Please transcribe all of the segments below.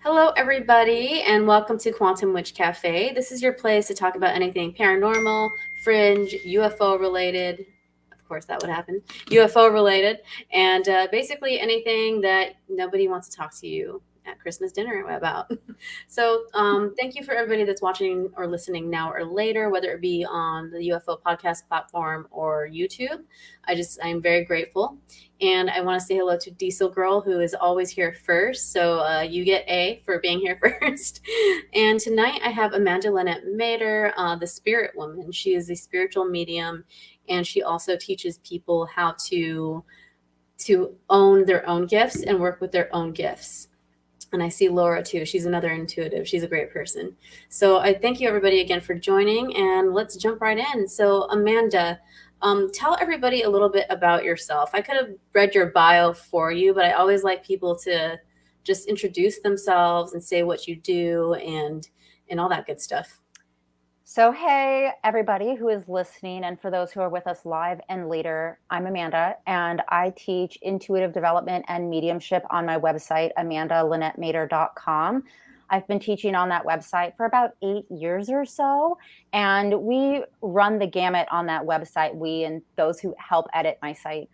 Hello, everybody, and welcome to Wytch Cafe. This is your place to talk about anything paranormal, fringe, UFO related. Of course, that would happen. UFO related, and basically anything that nobody wants to talk to you at Christmas dinner about. So, thank you for everybody that's watching or listening now or later, whether it be on the UFO podcast platform or YouTube. I'm very grateful. And I want to say hello to Diesel Girl, who is always here first. So you get A for being here first. And tonight I have Amanda Linette Meder, the spirit woman. She is a spiritual medium, and she also teaches people how to own their own gifts and work with their own gifts. And I see Laura too. She's another intuitive. She's a great person. So I thank you everybody again for joining, and let's jump right in. So Amanda, tell everybody a little bit about yourself. I could have read your bio for you, but I always like people to just introduce themselves and say what you do and all that good stuff. So, hey, everybody who is listening, and for those who are with us live and later, I'm Amanda, and I teach intuitive development and mediumship on my website, amandalinettemeder.com. I've been teaching on that website for about 8 years or so, and we run the gamut on that website. We and those who help edit my site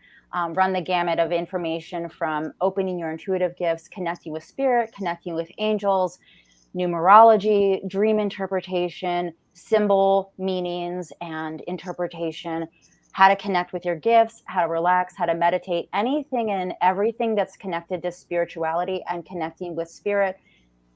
run the gamut of information from opening your intuitive gifts, connecting with spirit, connecting with angels, numerology, dream interpretation, symbol meanings and interpretation, how to connect with your gifts, how to relax, how to meditate, anything and everything that's connected to spirituality and connecting with spirit,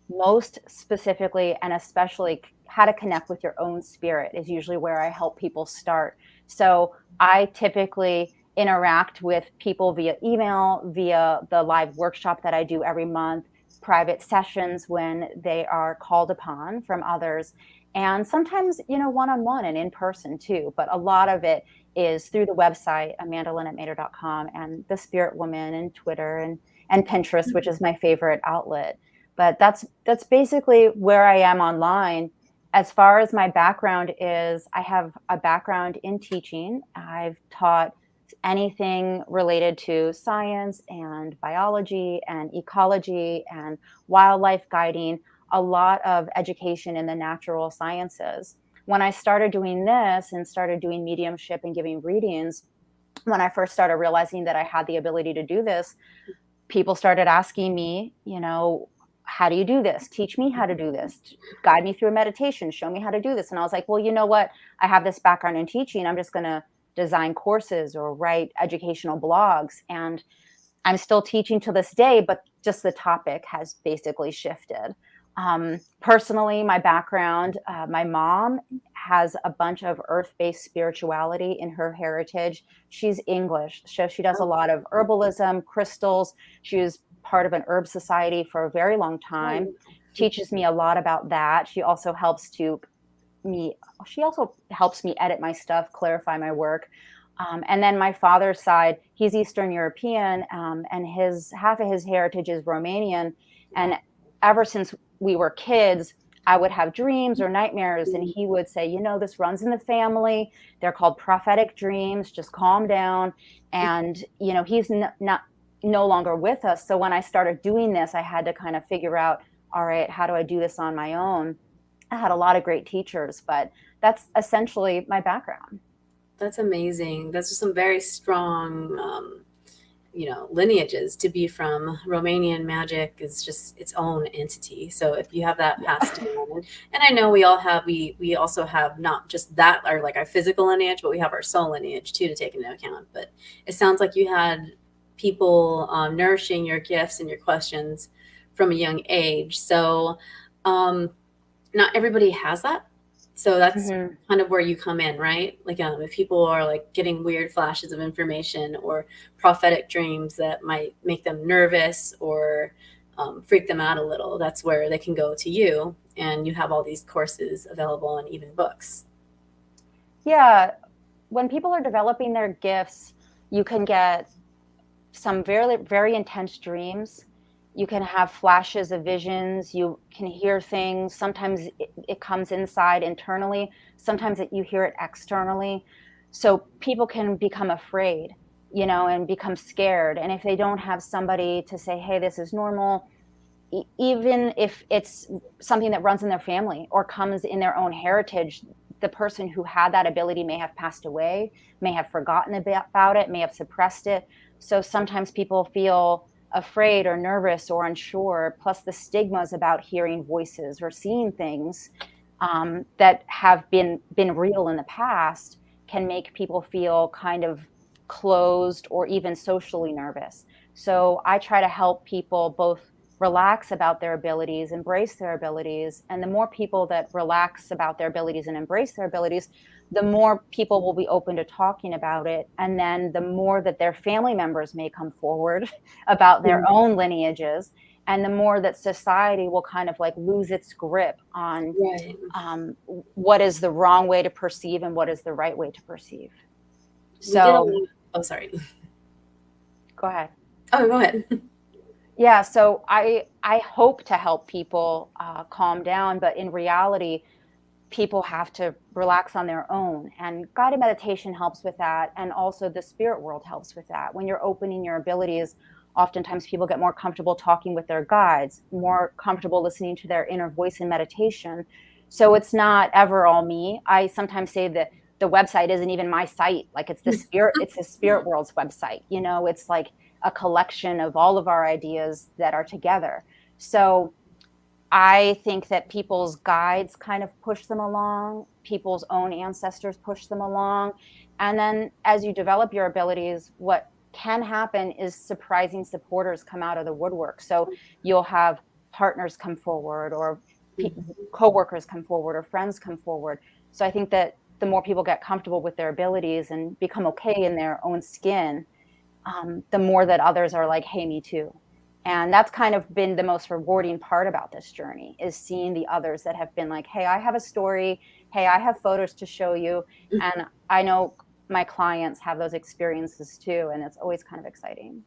most specifically and especially how to connect with your own spirit is usually where I help people start. So I typically interact with people via email, via the live workshop that I do every month, private sessions when they are called upon from others, and sometimes, one-on-one and in person too. But a lot of it is through the website, amandalinettemeder.com, and the Spirit Woman and Twitter and Pinterest, which is my favorite outlet. But that's basically where I am online. As far as my background is, I have a background in teaching. I've taught anything related to science and biology and ecology and wildlife guiding, a lot of education in the natural sciences. When I started doing this and started doing mediumship and giving readings, when I first started realizing that I had the ability to do this, people started asking me, how do you do this? Teach me how to do this. Guide me through a meditation. Show me how to do this. And I was like, well, you know what? I have this background in teaching. I'm just going to design courses or write educational blogs. And I'm still teaching to this day, but just the topic has basically shifted. Personally, my background, my mom has a bunch of earth-based spirituality in her heritage. She's English, so she does a lot of herbalism, crystals. She was part of an herb society for a very long time, teaches me a lot about that. She also helps me edit my stuff, clarify my work. And then my father's side, he's Eastern European, and half of his heritage is Romanian. And ever since we were kids, I would have dreams or nightmares, and he would say, this runs in the family. They're called prophetic dreams. Just calm down. And, he's no longer with us. So when I started doing this, I had to kind of figure out, all right, how do I do this on my own? I had a lot of great teachers, but that's essentially my background. That's amazing. That's just some very strong, lineages. To be from Romanian magic is just its own entity. So if you have that passed down, and I know we also have not just that, or like our physical lineage, but we have our soul lineage too to take into account. But it sounds like you had people nourishing your gifts and your questions from a young age. So not everybody has that. So that's kind of where you come in, right? Like if people are like getting weird flashes of information or prophetic dreams that might make them nervous or freak them out a little, that's where they can go to you, and you have all these courses available and even books. Yeah. When people are developing their gifts, you can get some very, very intense dreams. You can have flashes of visions. You can hear things. Sometimes it comes inside internally. Sometimes you hear it externally. So people can become afraid, and become scared. And if they don't have somebody to say, hey, this is normal, even if it's something that runs in their family or comes in their own heritage, the person who had that ability may have passed away, may have forgotten about it, may have suppressed it. So sometimes people feel afraid or nervous or unsure, plus the stigmas about hearing voices or seeing things that have been real in the past can make people feel kind of closed or even socially nervous. So I try to help people both relax about their abilities, embrace their abilities. And the more people that relax about their abilities and embrace their abilities, the more people will be open to talking about it. And then the more that their family members may come forward about their own lineages. And the more that society will kind of like lose its grip on Right. what is the wrong way to perceive and what is the right way to perceive. We get a So, lot. Oh, sorry. go ahead. Oh, go ahead. Yeah, so I hope to help people calm down, but in reality, people have to relax on their own. And guided meditation helps with that, and also the spirit world helps with that. When you're opening your abilities, oftentimes people get more comfortable talking with their guides, more comfortable listening to their inner voice in meditation. So it's not ever all me. I sometimes say that the website isn't even my site. Like it's the spirit world's website. You know, it's like a collection of all of our ideas that are together. So I think that people's guides kind of push them along, people's own ancestors push them along. And then as you develop your abilities, what can happen is surprising supporters come out of the woodwork. So you'll have partners come forward, or coworkers come forward, or friends come forward. So I think that the more people get comfortable with their abilities and become okay in their own skin, the more that others are like, hey, me too. And that's kind of been the most rewarding part about this journey, is seeing the others that have been like, hey, I have a story. Hey, I have photos to show you. And I know my clients have those experiences too. And it's always kind of exciting.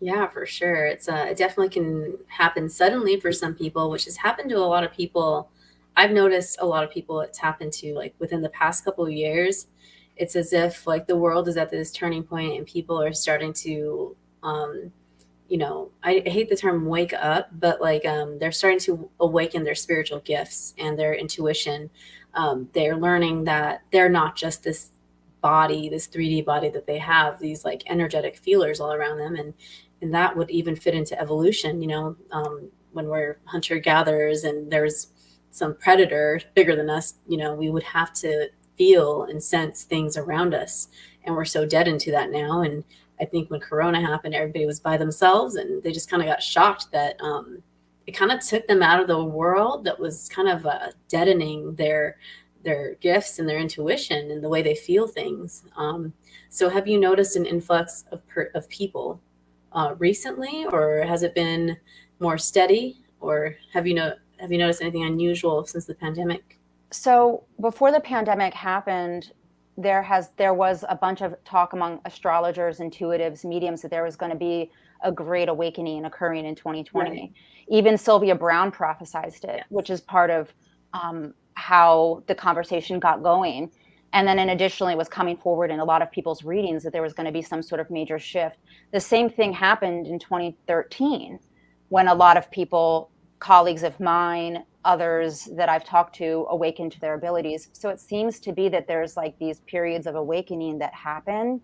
Yeah, for sure. It definitely can happen suddenly for some people, which has happened to a lot of people. I've noticed a lot of people it's happened to like within the past couple of years. It's as if like the world is at this turning point and people are starting to I hate the term wake up, but like they're starting to awaken their spiritual gifts and their intuition. They're learning that they're not just this body, this 3D body that they have, these like energetic feelers all around them. And that would even fit into evolution, when we're hunter gatherers and there's some predator bigger than us, we would have to feel and sense things around us. And we're so dead into that now. And I think when Corona happened, everybody was by themselves and they just kind of got shocked that it kind of took them out of the world that was kind of deadening their gifts and their intuition and the way they feel things. So have you noticed an influx of people recently, or has it been more steady, or have you noticed anything unusual since the pandemic? So before the pandemic happened, there was a bunch of talk among astrologers, intuitives, mediums, that there was going to be a great awakening occurring in 2020. Right. Even Sylvia Browne prophesized it, Yes. which is part of how the conversation got going. And then, additionally, was coming forward in a lot of people's readings that there was going to be some sort of major shift. The same thing happened in 2013 when a lot of people, colleagues of mine, others that I've talked to, awakened to their abilities. So it seems to be that there's like these periods of awakening that happen.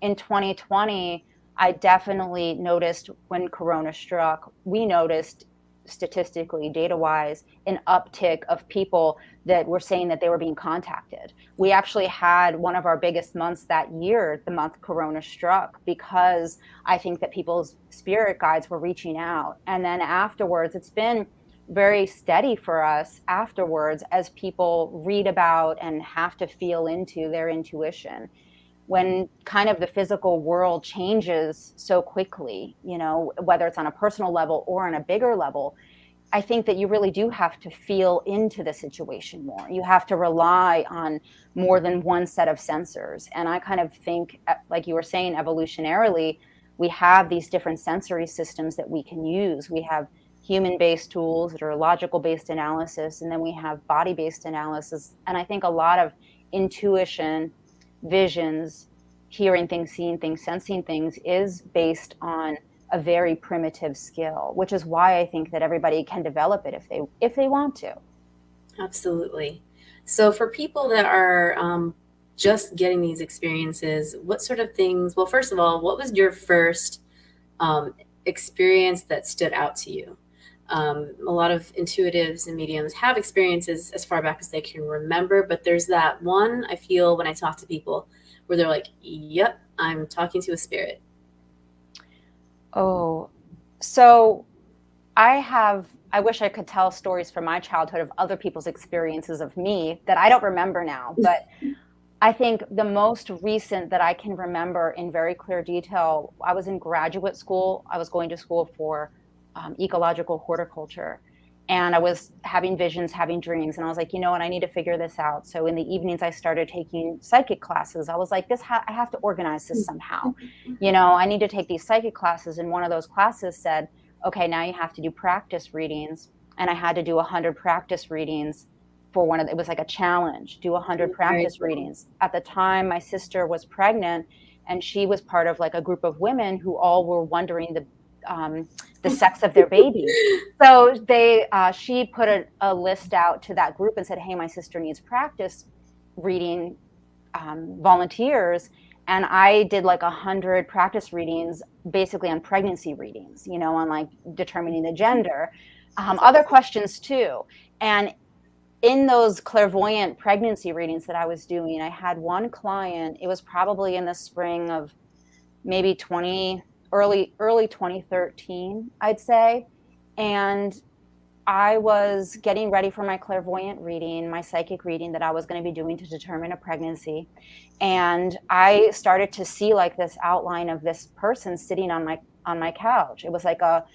In 2020, I definitely noticed when Corona struck, we noticed statistically, data wise, an uptick of people that were saying that they were being contacted. We actually had one of our biggest months that year, the month Corona struck, because I think that people's spirit guides were reaching out. And then afterwards, it's been very steady for us afterwards as people read about and have to feel into their intuition. When kind of the physical world changes so quickly, whether it's on a personal level or on a bigger level, I think that you really do have to feel into the situation more. You have to rely on more than one set of sensors. And I kind of think, like you were saying, evolutionarily, we have these different sensory systems that we can use. We have human-based tools that are logical-based analysis, and then we have body-based analysis. And I think a lot of intuition, visions, hearing things, seeing things, sensing things is based on a very primitive skill, which is why I think that everybody can develop it if they want to. Absolutely. So for people that are just getting these experiences, what sort of things? Well, first of all, what was your first experience that stood out to you? A lot of intuitives and mediums have experiences as far back as they can remember, but there's that one I feel when I talk to people where they're like, yep, I'm talking to a spirit. Oh, so I wish I could tell stories from my childhood of other people's experiences of me that I don't remember now. But I think the most recent that I can remember in very clear detail, I was in graduate school. I was going to school for ecological horticulture. And I was having visions, having dreams. And I was like, you know what, I need to figure this out. So in the evenings, I started taking psychic classes. I was like, I have to organize this somehow. I need to take these psychic classes. And one of those classes said, okay, now you have to do practice readings. And I had to do 100 practice readings for it was like a challenge, do 100 practice readings. At the time, my sister was pregnant, and she was part of like a group of women who all were wondering the sex of their baby. So she put a list out to that group and said, hey, my sister needs practice reading volunteers. And I did like 100 practice readings, basically on pregnancy readings, on like determining the gender, other questions too. And in those clairvoyant pregnancy readings that I was doing, I had one client, it was probably in the spring of maybe early 2013, I'd say. And I was getting ready for my clairvoyant reading, my psychic reading that I was going to be doing to determine a pregnancy. And I started to see like this outline of this person sitting on my couch. It was like a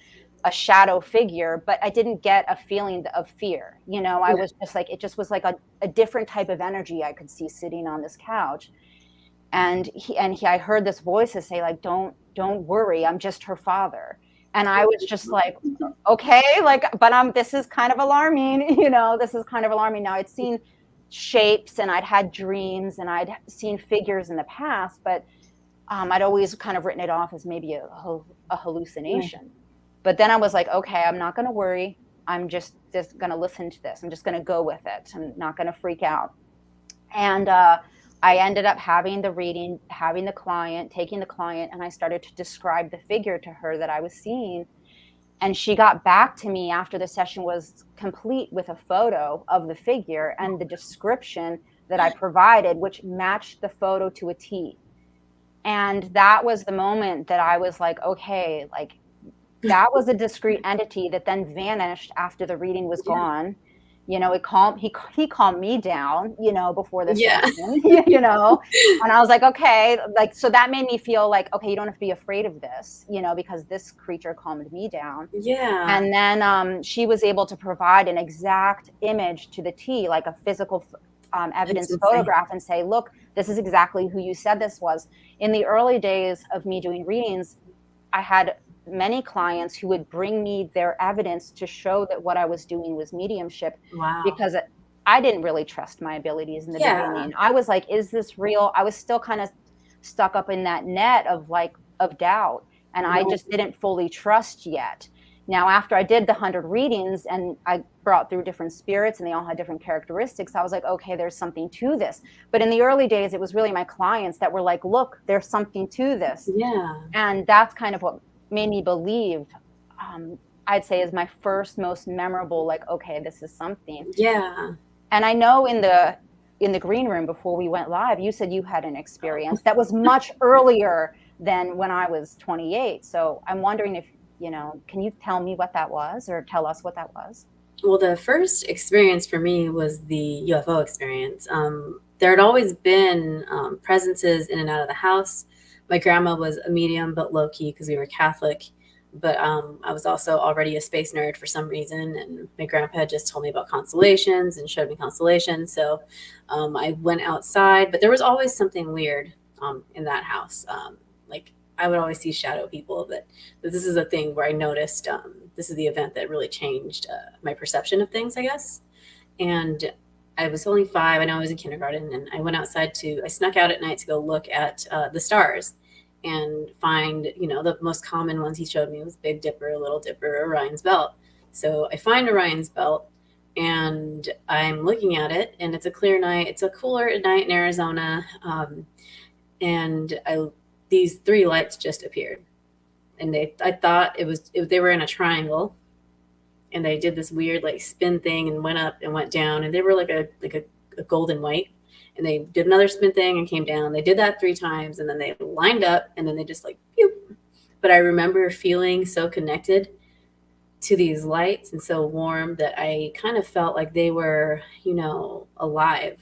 shadow figure, but I didn't get a feeling of fear. I was just like, it just was like a different type of energy I could see sitting on this couch. And I heard this voice say like, don't worry, I'm just her father. And I was just like, okay, like, but this is kind of alarming, this is kind of alarming. Now I'd seen shapes and I'd had dreams and I'd seen figures in the past, but I'd always kind of written it off as maybe a hallucination. Yeah. But then I was like, okay, I'm not going to worry. I'm just going to listen to this. I'm just going to go with it. I'm not going to freak out. And I ended up having the reading, taking the client, and I started to describe the figure to her that I was seeing. And she got back to me after the session was complete with a photo of the figure and the description that I provided, which matched the photo to a T. And that was the moment that I was like, okay, like, that was a discrete entity that then vanished after the reading was gone. He calmed me down, before the session, and I was like, okay, like, so that made me feel like, okay, you don't have to be afraid of this, because this creature calmed me down. Yeah. And then she was able to provide an exact image to the T, like a physical evidence photograph, and say, look, this is exactly who you said this was. In the early days of me doing readings, I had many clients who would bring me their evidence to show that what I was doing was mediumship. Wow. Because I didn't really trust my abilities in the beginning. I was like, is this real? I was still kind of stuck up in that net of doubt. And I just didn't fully trust yet. Now, after I did the 100 readings and I brought through different spirits and they all had different characteristics, I was like, okay, there's something to this. But in the early days, it was really my clients that were like, look, there's something to this. Yeah. And that's kind of what made me believe, I'd say, is my first most memorable, like, okay, this is something. Yeah. And I know in the green room before we went live, you said you had an experience that was much earlier than when I was 28. So I'm wondering if, can you tell me what that was, or tell us what that was? Well, the first experience for me was the UFO experience. There had always been presences in and out of the house. My grandma was a medium, but low-key because we were Catholic. But I was also already a space nerd for some reason. And my grandpa had just told me about constellations and showed me constellations. So I went outside. But there was always something weird in that house. Like, I would always see shadow people. But this is a thing where I noticed this is the event that really changed my perception of things, I guess. And I was only 5. I know I was in kindergarten, and I went outside I snuck out at night to go look at the stars. and find, the most common ones he showed me was Big Dipper, Little Dipper, Orion's Belt. So I find Orion's Belt and I'm looking at it, and it's a clear night. It's a cooler night in Arizona. And these three lights just appeared. And I thought they were in a triangle, and they did this weird like spin thing and went up and went down, and they were like a golden white, and they did another spin thing and came down. They did that 3 times, and then they lined up, and then they just like pew. But I remember feeling so connected to these lights and so warm that I kind of felt like they were, alive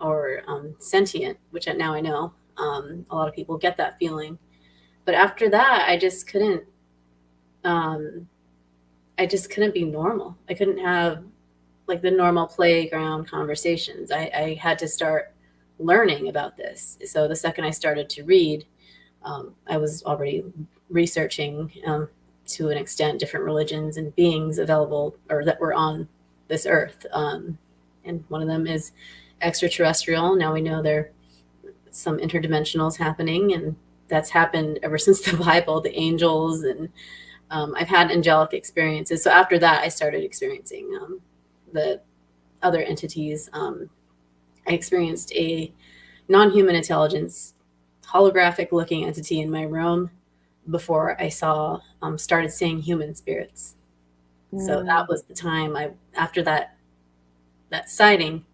or sentient, which now I know a lot of people get that feeling. But after that, I just couldn't be normal. I couldn't have like the normal playground conversations. I had to start learning about this. So the second I started to read, I was already researching to an extent different religions and beings available or that were on this earth. And one of them is extraterrestrial. Now we know there are some interdimensionals happening, and that's happened ever since the Bible, the angels, and I've had angelic experiences. So after that, I started experiencing the other entities. I experienced a non-human intelligence holographic looking entity in my room before I started seeing human spirits. So that was the time after that sighting,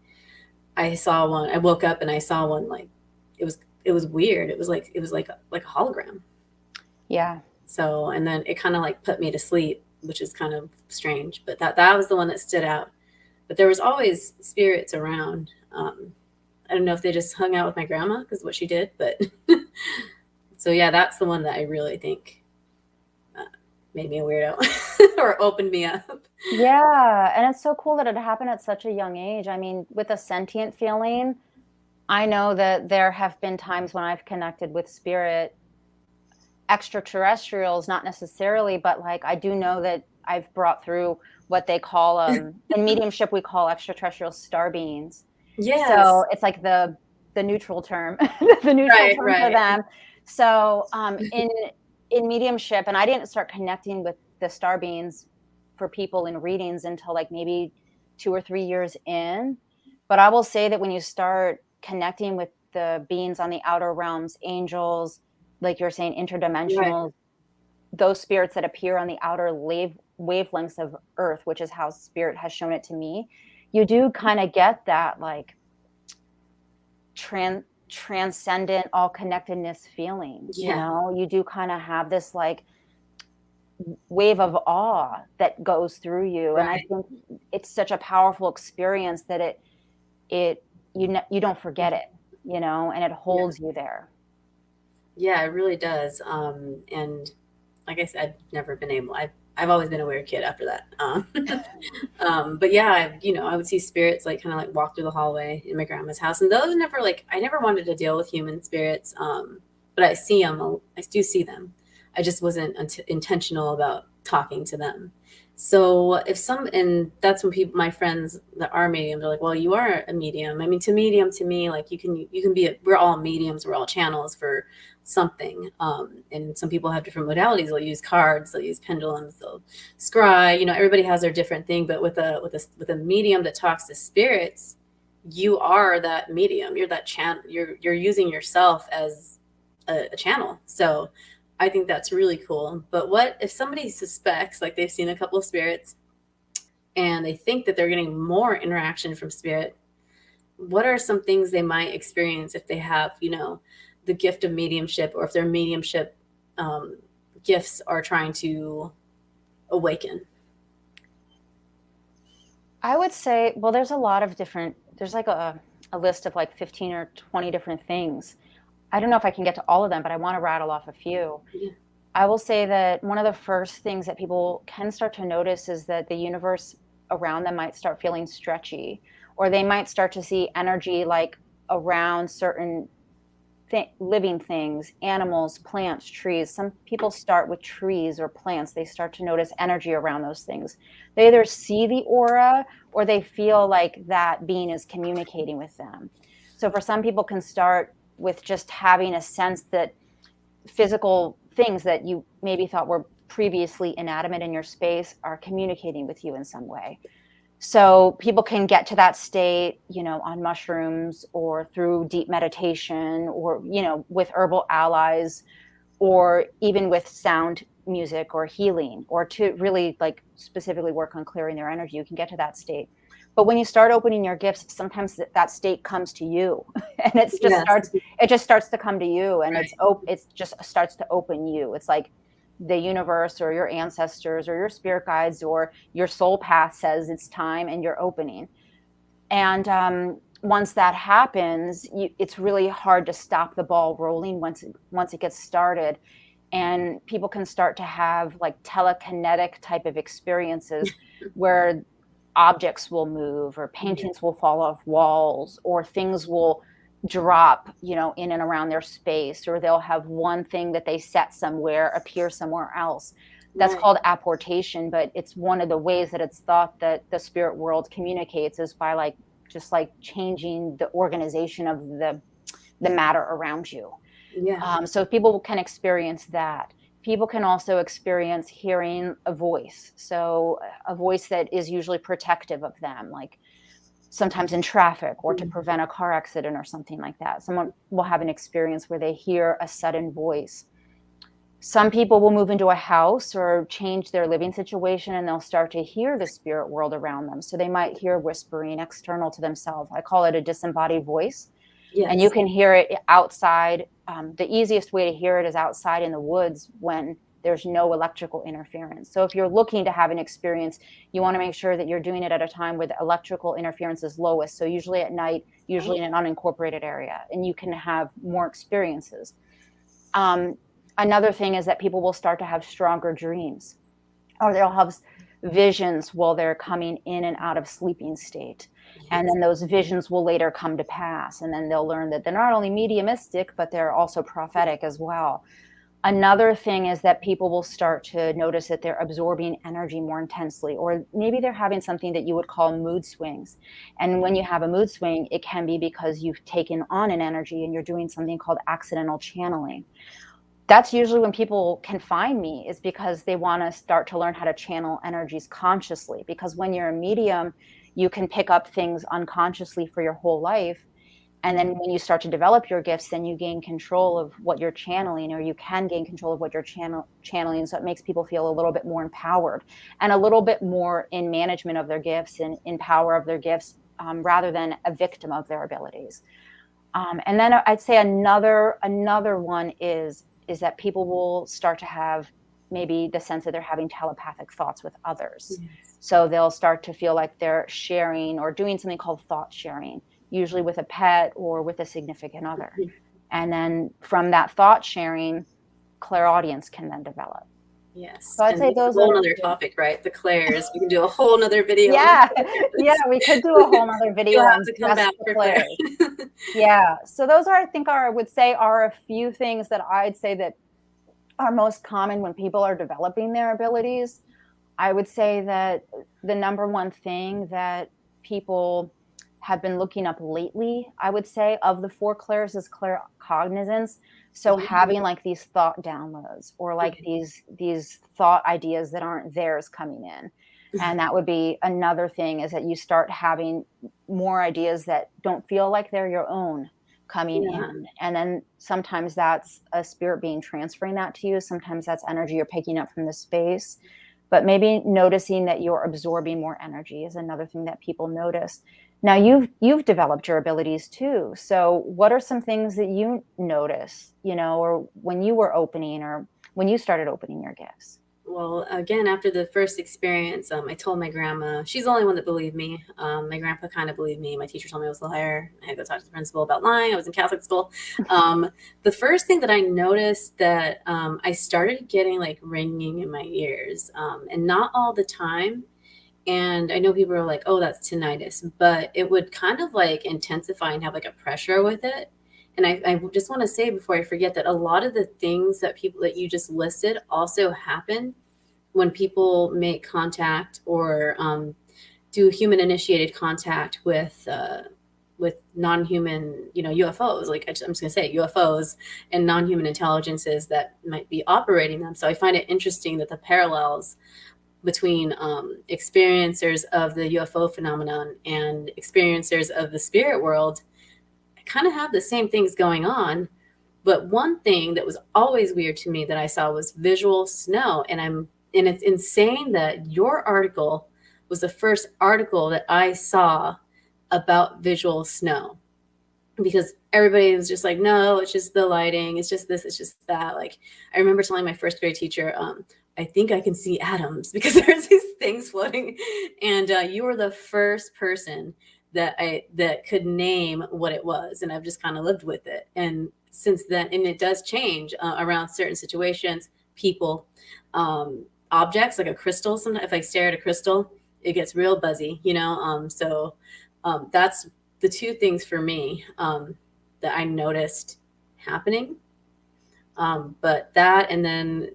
I saw one. I woke up and I saw one. Like it was weird. It was like a hologram. Yeah. So, and then it kind of like put me to sleep, which is kind of strange, but that was the one that stood out. But there was always spirits around. I don't know if they just hung out with my grandma because what she did, but so yeah, that's the one that I really think made me a weirdo or opened me up. Yeah. And it's so cool that it happened at such a young age. I mean, with a sentient feeling, I know that there have been times when I've connected with spirit, extraterrestrials, not necessarily, but like I do know that I've brought through what they call in mediumship, we call extraterrestrial star beings. Yes. So it's like the neutral term, the neutral term for them. So in mediumship, and I didn't start connecting with the star beings for people in readings until like maybe 2 or 3 years in. But I will say that when you start connecting with the beings on the outer realms, angels, like you're saying, interdimensional, those spirits that appear on the outer wavelengths of Earth, which is how spirit has shown it to me, you do kind of get that like transcendent, all connectedness feeling. You do kind of have this like wave of awe that goes through you. And I think it's such a powerful experience that you don't forget it, and it holds you there. Yeah, it really does. And like I said, I've never been able. I've always been a weird kid after that. But yeah, I would see spirits like kind of like walk through the hallway in my grandma's house, and those never I never wanted to deal with human spirits. But I see them. I do see them. I just wasn't intentional about talking to them. So and that's when my friends that are mediums are like, well, you are a medium. I mean, to me, like you can be, we're all mediums, we're all channels for something. And some people have different modalities. They'll use cards, they'll use pendulums, they'll scry, everybody has their different thing. But with a medium that talks to spirits, you are that medium. You're that channel. You're using yourself as a channel. So I think that's really cool. But what if somebody suspects, like they've seen a couple of spirits and they think that they're getting more interaction from spirit? What are some things they might experience if they have, the gift of mediumship, or if their mediumship gifts are trying to awaken? I would say, well, there's a lot of there's like a list of like 15 or 20 different things. I don't know if I can get to all of them, but I want to rattle off a few. Yeah. I will say that one of the first things that people can start to notice is that the universe around them might start feeling stretchy, or they might start to see energy like around certain living things, animals, plants, trees. Some people start with trees or plants. They start to notice energy around those things. They either see the aura or they feel like that being is communicating with them. So for some people can start with just having a sense that physical things that you maybe thought were previously inanimate in your space are communicating with you in some way. So people can get to that state, on mushrooms or through deep meditation or, with herbal allies, or even with sound music or healing, or to really like specifically work on clearing their energy. You can get to that state. But when you start opening your gifts, sometimes that state comes to you and it just starts to come to you, and Right. it's just starts to open you. It's like the universe or your ancestors or your spirit guides or your soul path says it's time, and you're opening. And once that happens, it's really hard to stop the ball rolling once it gets started. And people can start to have like telekinetic type of experiences where objects will move, or paintings will fall off walls, or things will drop, in and around their space, or they'll have one thing that they set somewhere appear somewhere else. That's called apportation, but it's one of the ways that it's thought that the spirit world communicates is by just changing the organization of the matter around you. So people can experience that. People can also experience hearing a voice. So a voice that is usually protective of them, like sometimes in traffic or to prevent a car accident or something like that. Someone will have an experience where they hear a sudden voice. Some people will move into a house or change their living situation, and they'll start to hear the spirit world around them. So they might hear whispering external to themselves. I call it a disembodied voice. And you can hear it outside. The easiest way to hear it is outside in the woods when there's no electrical interference. So if you're looking to have an experience, you want to make sure that you're doing it at a time where the electrical interference is lowest. So usually at night, usually in an unincorporated area, and you can have more experiences. Another thing is that people will start to have stronger dreams, or they'll have visions while they're coming in and out of sleeping state. And then those visions will later come to pass. And then they'll learn that they're not only mediumistic, but they're also prophetic as well. Another thing is that people will start to notice that they're absorbing energy more intensely, or maybe they're having something that you would call mood swings. And when you have a mood swing, it can be because you've taken on an energy and you're doing something called accidental channeling. That's usually when people can find me, is because they want to start to learn how to channel energies consciously. Because when you're a medium, you can pick up things unconsciously for your whole life. And then when you start to develop your gifts, then you gain control of what you're channeling, or you can gain control of what you're channeling. So it makes people feel a little bit more empowered and a little bit more in management of their gifts and in power of their gifts, rather than a victim of their abilities. And then I'd say another one is that people will start to have maybe the sense that they're having telepathic thoughts with others. So they'll start to feel like they're sharing or doing something called thought sharing, usually with a pet or with a significant other. And then from that thought sharing, clairaudience can then develop. Yes. So I'd say those are a whole other topic, right? The clairs. We can do a whole nother video. Yeah, we could do a whole other video on to come back for clairs. Yeah. So those are, I would say, are a few things that I'd say that are most common when people are developing their abilities. I would say that the number one thing that people have been looking up lately, I would say, of the 4 clairs is claircognizance. So having like these thought downloads, or like these thought ideas that aren't theirs coming in. And that would be another thing, is that you start having more ideas that don't feel like they're your own coming in. And then sometimes that's a spirit being transferring that to you. Sometimes that's energy you're picking up from the space. But maybe noticing that you're absorbing more energy is another thing that people notice. Now you've developed your abilities too. So what are some things that you notice, or when you were opening, or when you started opening your gifts? Well, again, after the first experience, I told my grandma. She's the only one that believed me. My grandpa kind of believed me. My teacher told me I was a liar. I had to go talk to the principal about lying. I was in Catholic school. The first thing that I noticed, that I started getting like ringing in my ears, and not all the time. And I know people are like, oh, that's tinnitus, but it would kind of like intensify and have like a pressure with it. And I just want to say before I forget that a lot of the things that you just listed also happen when people make contact or do human initiated contact with non-human, UFOs. Like I'm just gonna say UFOs and non-human intelligences that might be operating them. So I find it interesting that the parallels between experiencers of the UFO phenomenon and experiencers of the spirit world kind of have the same things going on. But one thing that was always weird to me that I saw was visual snow. And it's insane that your article was the first article that I saw about visual snow, because everybody was just like, no, it's just the lighting, it's just this, it's just that. Like, I remember telling my first grade teacher, I think I can see atoms because there's these things floating. And you were the first person that could name what it was, and I've just kind of lived with it. And since then, and it does change around certain situations, people, objects, like a crystal. Sometimes if I stare at a crystal, it gets real buzzy, that's the two things for me that I noticed happening. But that, and then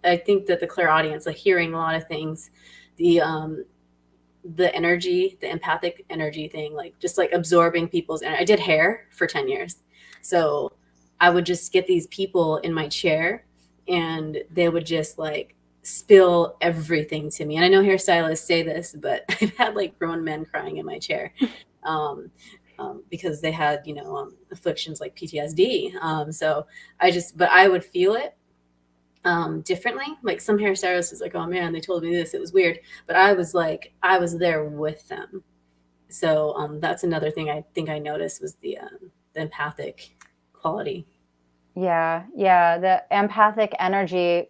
I think that the clairaudience, like hearing a lot of things, the energy, the empathic energy thing, like just like absorbing people's. And I did hair for 10 years, so I would just get these people in my chair, and they would just like spill everything to me. And I know hairstylists say this, but I've had like grown men crying in my chair. Um, because they had, afflictions like PTSD. But I would feel it differently. Like some hairstylists is like, oh man, they told me this, it was weird. But I was there with them. So that's another thing I think I noticed was the empathic quality. Yeah. The empathic energy,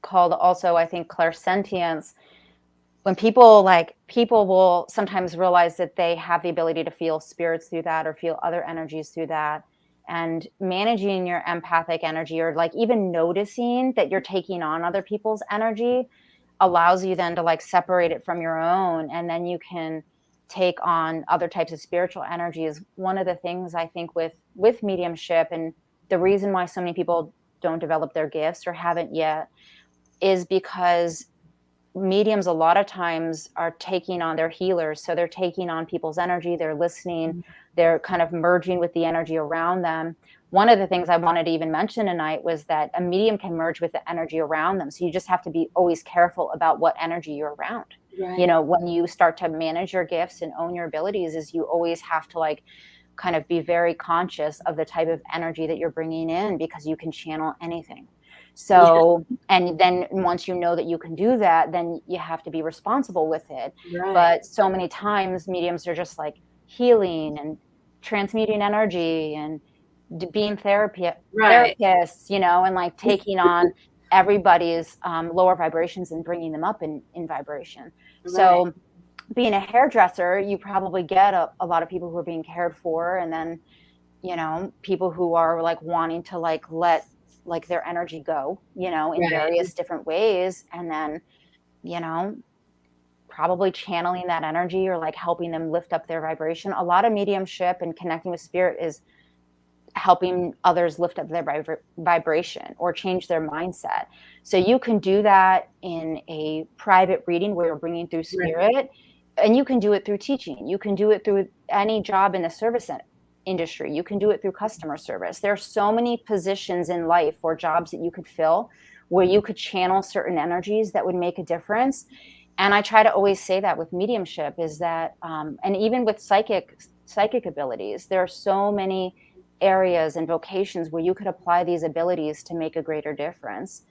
called also, I think, clairsentience. When people will sometimes realize that they have the ability to feel spirits through that, or feel other energies through that. And managing your empathic energy, or like even noticing that you're taking on other people's energy, allows you then to like separate it from your own, and then you can take on other types of spiritual energies. One of the things I think with mediumship, and the reason why so many people don't develop their gifts or haven't yet, is because mediums a lot of times are taking on, their healers, so they're taking on people's energy, they're listening, they're kind of merging with the energy around them. One of the things I wanted to even mention tonight was that a medium can merge with the energy around them, so you just have to be always careful about what energy you're around. Right. When you start to manage your gifts and own your abilities, is you always have to like kind of be very conscious of the type of energy that you're bringing in, because you can channel anything. So, yeah. And then once you know that you can do that, then you have to be responsible with it. Right. But so many times mediums are just like healing and transmuting energy and being therapists, and like taking on everybody's lower vibrations and bringing them up in vibration. Right. So being a hairdresser, you probably get a lot of people who are being cared for, and then, people who are like wanting to like let like their energy go, in right. various different ways. And then, probably channeling that energy, or like helping them lift up their vibration. A lot of mediumship and connecting with spirit is helping others lift up their vibration or change their mindset. So you can do that in a private reading where you're bringing through spirit, right. And you can do it through teaching. You can do it through any job in the service industry. You can do it through customer service. There are so many positions in life or jobs that you could fill where you could channel certain energies that would make a difference. And I try to always say that with mediumship is that, and even with psychic abilities, there are so many areas and vocations where you could apply these abilities to make a greater difference.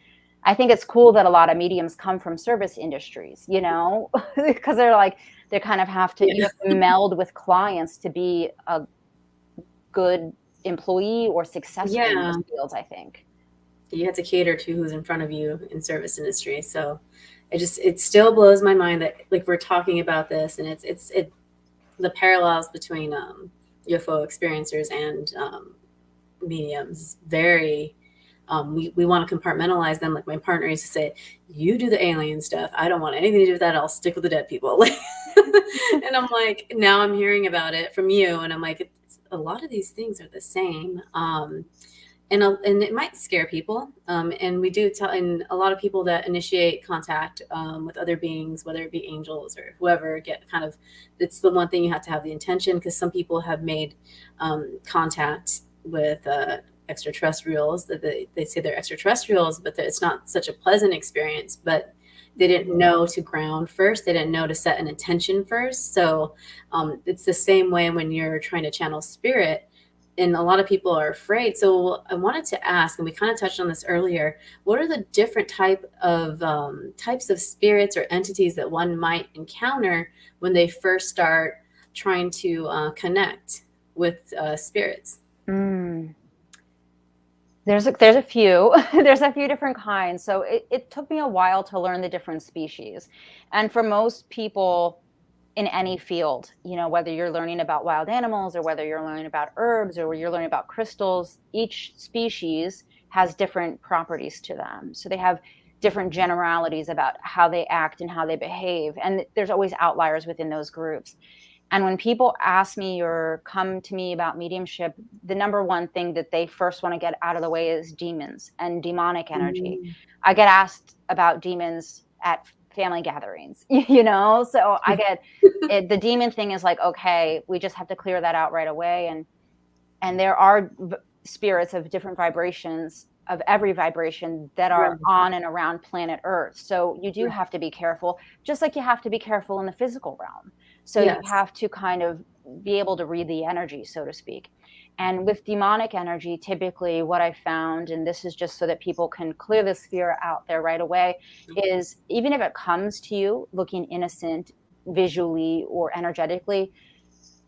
I think it's cool that a lot of mediums come from service industries, because they kind of have to, you have to meld with clients to be a good employee or successful in those fields. I think you have to cater to who's in front of you in service industry. So it still blows my mind that like we're talking about this, and it's the parallels between UFO experiencers and mediums. Very we want to compartmentalize them. Like my partner used to say, you do the alien stuff, I don't want anything to do with that, I'll stick with the dead people. And I'm like, now I'm hearing about it from you, and I'm like, a lot of these things are the same. and it might scare people. And we do tell, and a lot of people that initiate contact with other beings, whether it be angels or whoever, get kind of, it's the one thing you have to have the intention, because some people have made contact with extraterrestrials, that they say they're extraterrestrials, but that it's not such a pleasant experience. But they didn't know to ground first. They didn't know to set an intention first. So it's the same way when you're trying to channel spirit, and a lot of people are afraid. So I wanted to ask, and we kind of touched on this earlier, what are the different types of spirits or entities that one might encounter when they first start trying to connect with spirits? There's a few there's a few different kinds. So it took me a while to learn the different species. And for most people in any field, whether you're learning about wild animals or whether you're learning about herbs or you're learning about crystals, each species has different properties to them. So they have different generalities about how they act and how they behave. And there's always outliers within those groups. And when people ask me or come to me about mediumship, the number one thing that they first want to get out of the way is demons and demonic energy. I get asked about demons at family gatherings, so I get it. The demon thing is like, okay, we just have to clear that out right away. And there are spirits of different vibrations, of every vibration, that are on and around planet Earth. So you do have to be careful, just like you have to be careful in the physical realm. So you have to kind of be able to read the energy, so to speak. And with demonic energy, typically what I found, and this is just so that people can clear this fear out there right away, is even if it comes to you looking innocent visually or energetically,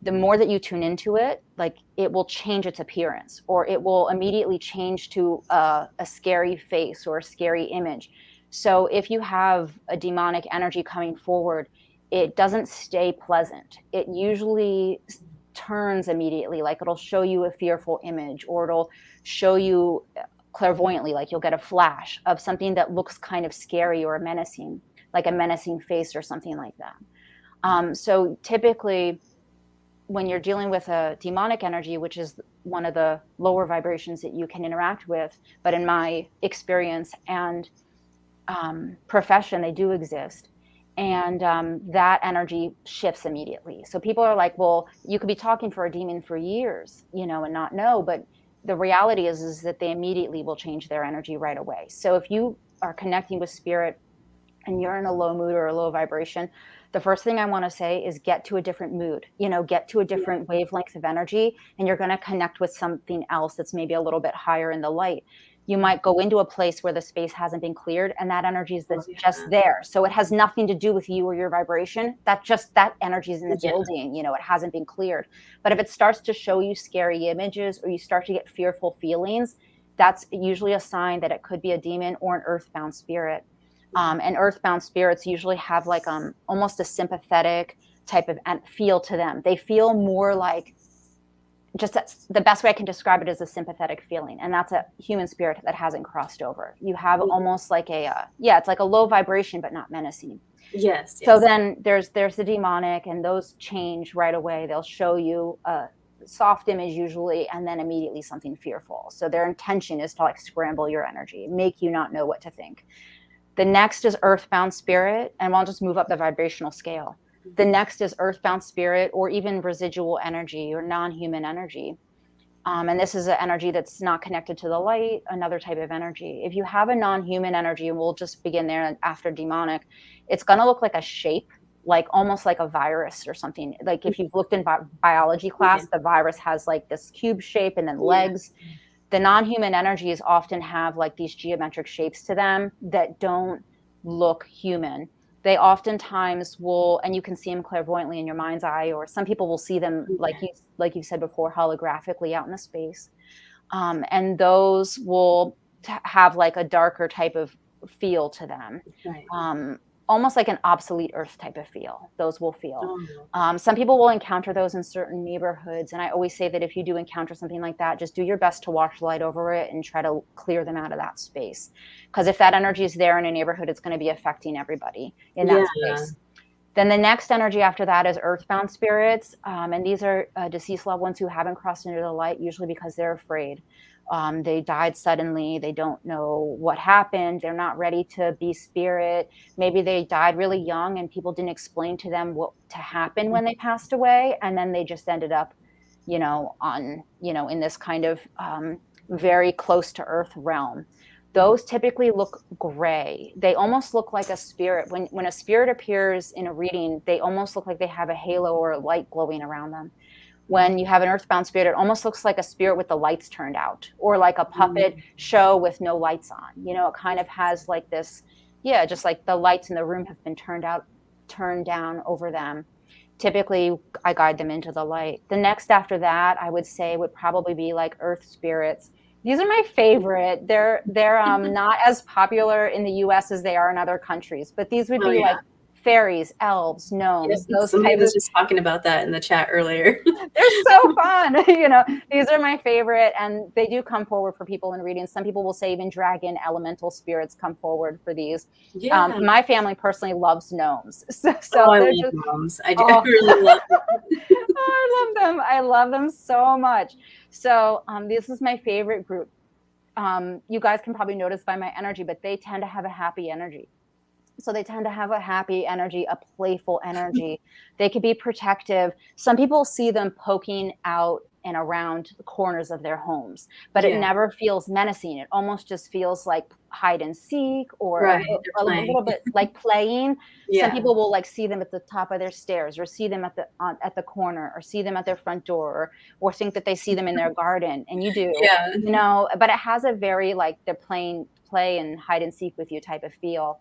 the more that you tune into it, like, it will change its appearance, or it will immediately change to a scary face or a scary image. So if you have a demonic energy coming forward, it doesn't stay pleasant. It usually turns immediately. Like, it'll show you a fearful image, or it'll show you clairvoyantly, like you'll get a flash of something that looks kind of scary or menacing, like a menacing face or something like that. So typically, when you're dealing with a demonic energy, which is one of the lower vibrations that you can interact with, but in my experience and profession, they do exist. And that energy shifts immediately. So people are like, well, you could be talking for a demon for years, and not know. But the reality is that they immediately will change their energy right away. So if you are connecting with spirit and you're in a low mood or a low vibration, the first thing I want to say is get to a different mood, get to a different wavelength of energy, and you're going to connect with something else that's maybe a little bit higher in the light. You might go into a place where the space hasn't been cleared, and that energy is just there. So it has nothing to do with you or your vibration. That energy is in the building, it hasn't been cleared. But if it starts to show you scary images, or you start to get fearful feelings, that's usually a sign that it could be a demon or an earthbound spirit. And earthbound spirits usually have like almost a sympathetic type of feel to them. They feel more like, the best way I can describe it is a sympathetic feeling. And that's a human spirit that hasn't crossed over. You have almost like it's like a low vibration, but not menacing. Yes. So then there's the demonic, and those change right away. They'll show you a soft image usually, and then immediately something fearful. So their intention is to like scramble your energy, make you not know what to think. The next is earthbound spirit, and I'll just move up the vibrational scale. The next is earthbound spirit, or even residual energy or non-human energy. And this is an energy that's not connected to the light, another type of energy. If you have a non-human energy, and we'll just begin there after demonic, it's going to look like a shape, like almost like a virus or something. Like if you've looked in biology class, the virus has like this cube shape and then legs. The non-human energies often have like these geometric shapes to them that don't look human. They oftentimes will, and you can see them clairvoyantly in your mind's eye, or some people will see them, like you said before, holographically out in the space. And those will have like a darker type of feel to them. Almost like an obsolete earth type of feel. Those will feel. Some people will encounter those in certain neighborhoods. And I always say that if you do encounter something like that, just do your best to wash light over it and try to clear them out of that space. Because if that energy is there in a neighborhood, it's going to be affecting everybody in that space. Then the next energy after that is earthbound spirits. And these are deceased loved ones who haven't crossed into the light, usually because they're afraid. They died suddenly. They don't know what happened. They're not ready to be spirit. Maybe they died really young and people didn't explain to them what to happen when they passed away. And then they just ended up, in this kind of very close to earth realm. Those typically look gray. They almost look like a spirit. When a spirit appears in a reading, they almost look like they have a halo or a light glowing around them. When you have an earthbound spirit, it almost looks like a spirit with the lights turned out, or like a puppet show with no lights on. It kind of has like this, just like the lights in the room have been turned down over them. Typically, I guide them into the light. The next after that, I would say, would probably be like earth spirits. These are my favorite. They're not as popular in the U.S. as they are in other countries, but these would be like fairies, elves, gnomes. Yeah, somebody was just talking about that in the chat earlier. They're so fun. These are my favorite, and they do come forward for people in readings. Some people will say even dragon elemental spirits come forward for these. Yeah. My family personally loves gnomes. So I love gnomes. I do. I really love them. I love them. I love them so much. So this is my favorite group. You guys can probably notice by my energy, but they tend to have a happy energy. So they tend to have a happy energy, a playful energy. They could be protective. Some people see them poking out and around the corners of their homes, but it never feels menacing. It almost just feels like hide and seek, or a little bit like playing. Some people will like see them at the top of their stairs, or see them at the corner, or see them at their front door, or think that they see them in their garden, and you do. But it has a very like they're playing play and hide and seek with you type of feel.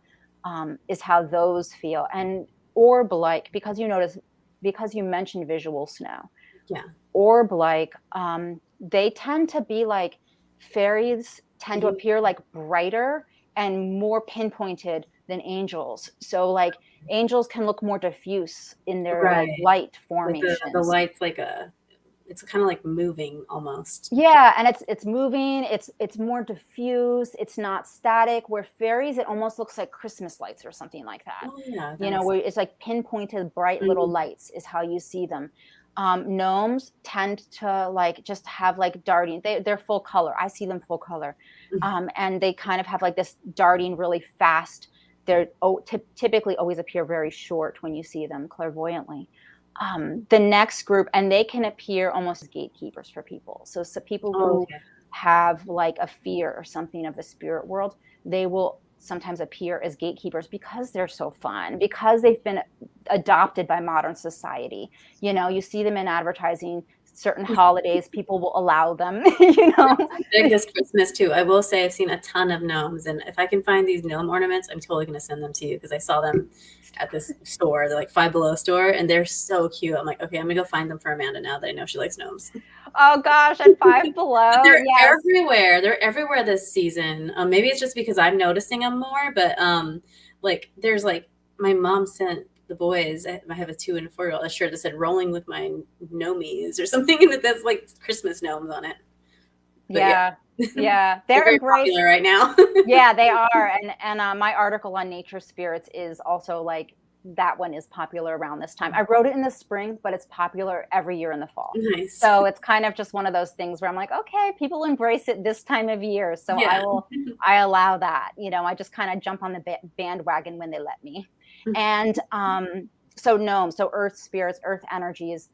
Is how those feel. And orb-like, because you mentioned visual snow. Orb-like, they tend to be like fairies, tend to appear like brighter and more pinpointed than angels. So like angels can look more diffuse in their like light formations. Like the light's like it's kind of like moving almost. Yeah, and it's moving. It's more diffuse. It's not static. Where fairies, it almost looks like Christmas lights or something like that. Oh, yeah, where it's like pinpointed, bright little lights is how you see them. Gnomes tend to like just have like darting. They're full color. I see them full color, and they kind of have like this darting really fast. They're typically always appear very short when you see them clairvoyantly. The next group, and they can appear almost as gatekeepers for people. So people who have like a fear or something of the spirit world, they will sometimes appear as gatekeepers because they're so fun, because they've been adopted by modern society. You see them in advertising. Certain holidays, people will allow them, Big this Christmas too. I will say I've seen a ton of gnomes, and if I can find these gnome ornaments, I'm totally going to send them to you because I saw them at this store, the like Five Below store, and they're so cute. I'm like, okay, I'm going to go find them for Amanda now that I know she likes gnomes. Oh gosh, at Five Below. They're everywhere. They're everywhere this season. Maybe it's just because I'm noticing them more, but like there's like my mom sent the boys, I have a 2 and 4-year-old, a shirt that said rolling with my gnomies or something, and that's like Christmas gnomes on it. But they're very popular right now. Yeah, they are. And my article on nature spirits is also like, that one is popular around this time. I wrote it in the spring, but it's popular every year in the fall. Nice. So it's kind of just one of those things where I'm like, okay, people embrace it this time of year. So I allow that, I just kind of jump on the bandwagon when they let me. And so gnomes, so earth spirits, earth energies,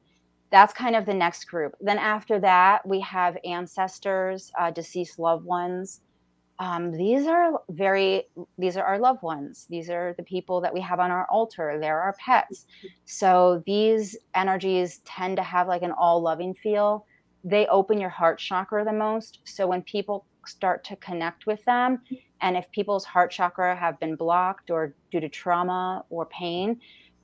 that's kind of the next group. Then after that, we have ancestors, deceased loved ones. These are our loved ones. These are the people that we have on our altar. They're our pets. So these energies tend to have like an all loving feel. They open your heart chakra the most. So when people start to connect with them, and if people's heart chakra have been blocked or due to trauma or pain,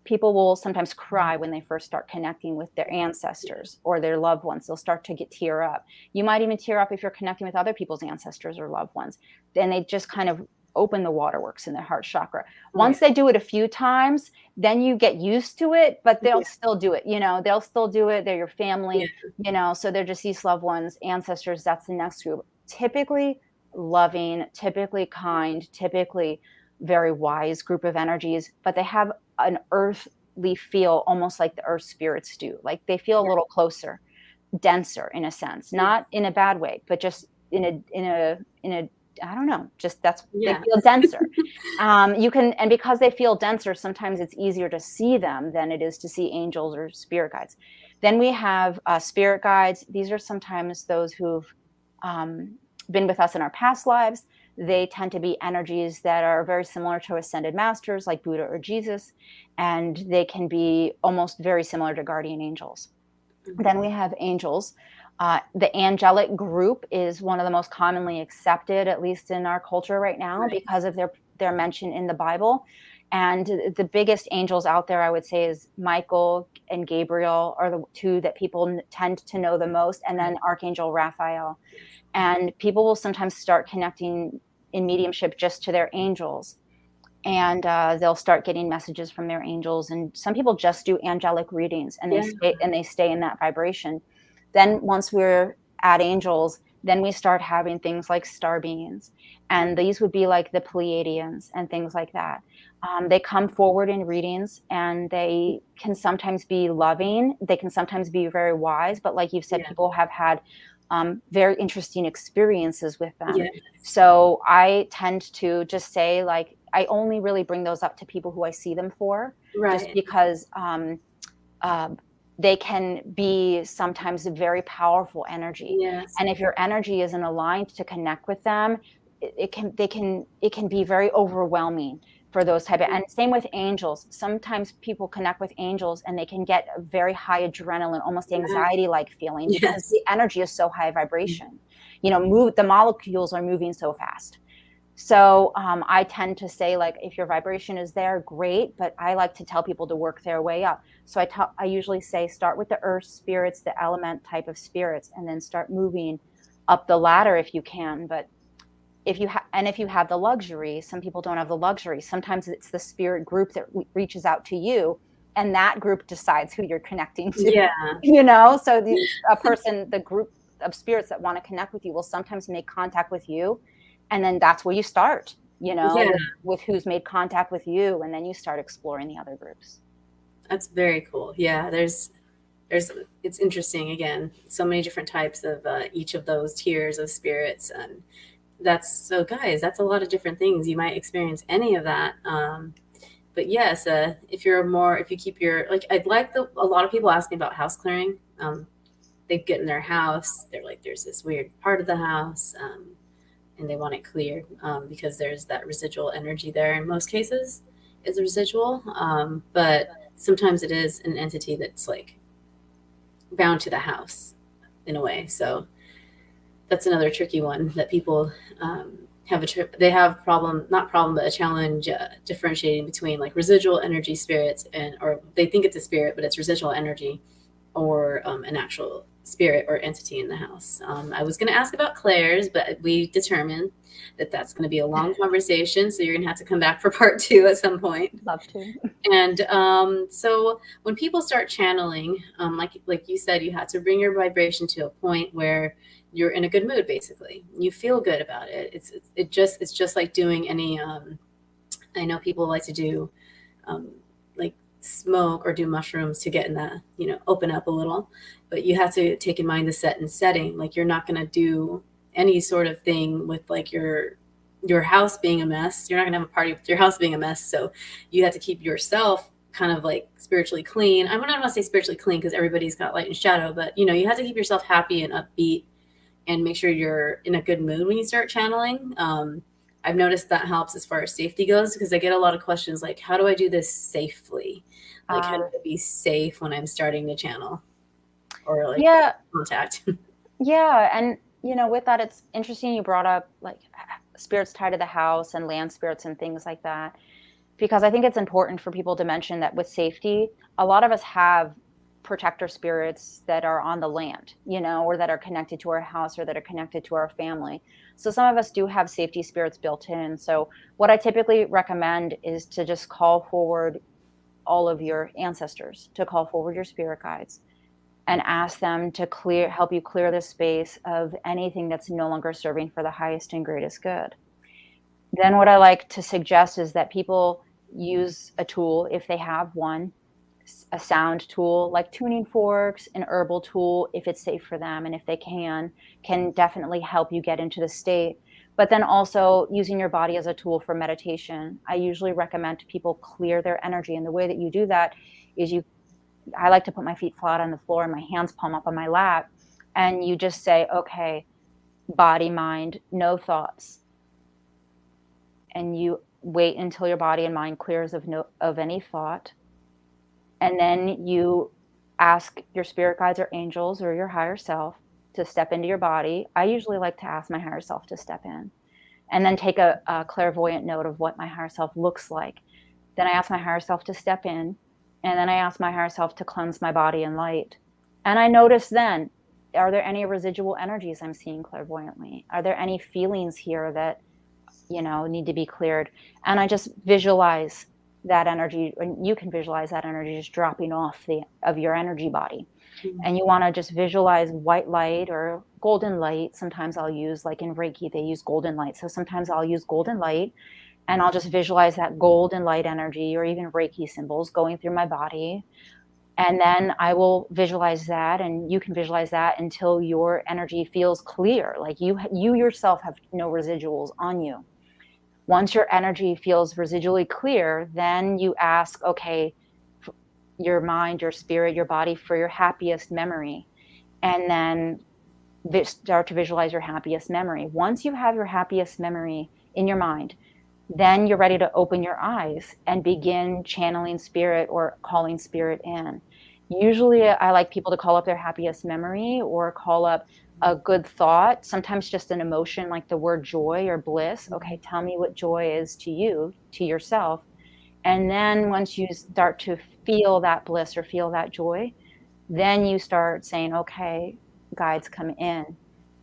people will sometimes cry when they first start connecting with their ancestors or their loved ones. They'll start to tear up. You might even tear up if you're connecting with other people's ancestors or loved ones. Then they just kind of open the waterworks in their heart chakra. Once they do it a few times, then you get used to it, but they'll still do it. They'll still do it. They're your family, so they're deceased loved ones, ancestors. That's the next group. Typically loving, typically kind, typically very wise group of energies, but they have an earthly feel, almost like the earth spirits do. Like they feel a little closer, denser in a sense, not in a bad way, but just in a I don't know, just they Yeah. feel denser. And because they feel denser, sometimes it's easier to see them than it is to see angels or spirit guides. Then we have spirit guides. These are sometimes those who've been with us in our past lives. They tend to be energies that are very similar to ascended masters like Buddha or Jesus, and they can be almost very similar to guardian angels. Then we have angels. The angelic group is one of the most commonly accepted, at least in our culture right now, Right. because of their mention in the Bible. And the biggest angels out there, I would say, is Michael and Gabriel are the two that people tend to know the most, and then Archangel Raphael. And people will sometimes start connecting in mediumship just to their angels, and they'll start getting messages from their angels. And some people just do angelic readings, and they stay in that vibration. Then once we're at angels, then we start having things like star beings, and these would be like the Pleiadians and things like that. They come forward in readings, and they can sometimes be loving, they can sometimes be very wise, but like you've said, Yeah. people have had very interesting experiences with them. Yes. So I tend to just say, like, I only really bring those up to people who I see them for, just Right. because they can be sometimes a very powerful energy. Yes. And if your energy isn't aligned to connect with them, it can be very overwhelming for those type of, and same with angels. Sometimes people connect with angels and they can get a very high adrenaline, almost anxiety like feeling, because Yes. the energy is so high vibration. The molecules are moving so fast. So I tend to say, like, if your vibration is there, great, but I like to tell people to work their way up. So I usually say, start with the earth spirits, the element type of spirits, and then start moving up the ladder if you can. But if you have the luxury, some people don't have the luxury. Sometimes it's the spirit group that reaches out to you, and that group decides who you're connecting to. Yeah. So the group of spirits that want to connect with you will sometimes make contact with you, and then that's where you start, Yeah. with who's made contact with you, and then you start exploring the other groups. That's very cool. Yeah. It's interesting. Again, so many different types of each of those tiers of spirits, and guys, that's a lot of different things. You might experience any of that. But yes, if you keep your, like, a lot of people ask me about house clearing. They get in their house, they're like, there's this weird part of the house, and they want it cleared, because there's that residual energy there. In most cases, is a residual, but sometimes it is an entity that's like bound to the house in a way. So that's another tricky one that people they have not problem, but a challenge differentiating between like residual energy spirits, or they think it's a spirit, but it's residual energy, or an actual spirit or entity in the house. I was going to ask about clairs, but we determined that that's going to be a long conversation, so you're going to have to come back for part 2 at some point. Love to. And so when people start channeling, like you said, you have to bring your vibration to a point where you're in a good mood. Basically, you feel good about it. It's just like doing any. I know people like to do, like, smoke or do mushrooms to get in that, open up a little, but you have to take in mind the set and setting. Like, you're not going to do any sort of thing with like your house being a mess. You're not going to have a party with your house being a mess. So you have to keep yourself kind of like spiritually clean. I'm not going to say spiritually clean because everybody's got light and shadow, but you have to keep yourself happy and upbeat, and make sure you're in a good mood when you start channeling. I've noticed that helps as far as safety goes, because I get a lot of questions like, how do I do this safely? Like, how do I be safe when I'm starting to channel or like contact? Yeah. And, with that, it's interesting you brought up like spirits tied to the house and land spirits and things like that, because I think it's important for people to mention that with safety, a lot of us have protector spirits that are on the land, or that are connected to our house, or that are connected to our family. So some of us do have safety spirits built in. So what I typically recommend is to just call forward all of your ancestors, to call forward your spirit guides, and ask them to help you clear the space of anything that's no longer serving for the highest and greatest good. Then what I like to suggest is that people use a tool, if they have one, a sound tool like tuning forks, an herbal tool, if it's safe for them and if they can definitely help you get into the state. But then also using your body as a tool for meditation. I usually recommend people clear their energy. And the way that you do that is I like to put my feet flat on the floor and my hands palm up on my lap. And you just say, okay, body, mind, no thoughts. And you wait until your body and mind clears of any thought. And then you ask your spirit guides or angels or your higher self to step into your body. I usually like to ask my higher self to step in and then take a clairvoyant note of what my higher self looks like. Then I ask my higher self to step in, and then I ask my higher self to cleanse my body in light. And I notice then, are there any residual energies I'm seeing clairvoyantly? Are there any feelings here that, need to be cleared? And I just visualize that energy, and you can visualize that energy just dropping off of your energy body. Mm-hmm. And you want to just visualize white light or golden light. Sometimes I'll use, like in Reiki, they use golden light. So sometimes I'll use golden light, and I'll just visualize that golden light energy or even Reiki symbols going through my body. And then I will visualize that, and you can visualize that until your energy feels clear. Like you yourself have no residuals on you. Once your energy feels residually clear, then you ask, okay, your mind, your spirit, your body for your happiest memory. And then start to visualize your happiest memory. Once you have your happiest memory in your mind, then you're ready to open your eyes and begin channeling spirit or calling spirit in. Usually I like people to call up their happiest memory or call up a good thought, sometimes just an emotion like the word joy or bliss. Okay, tell me what joy is to you, to yourself. And then once you start to feel that bliss or feel that joy, then you start saying, okay, guides, come in.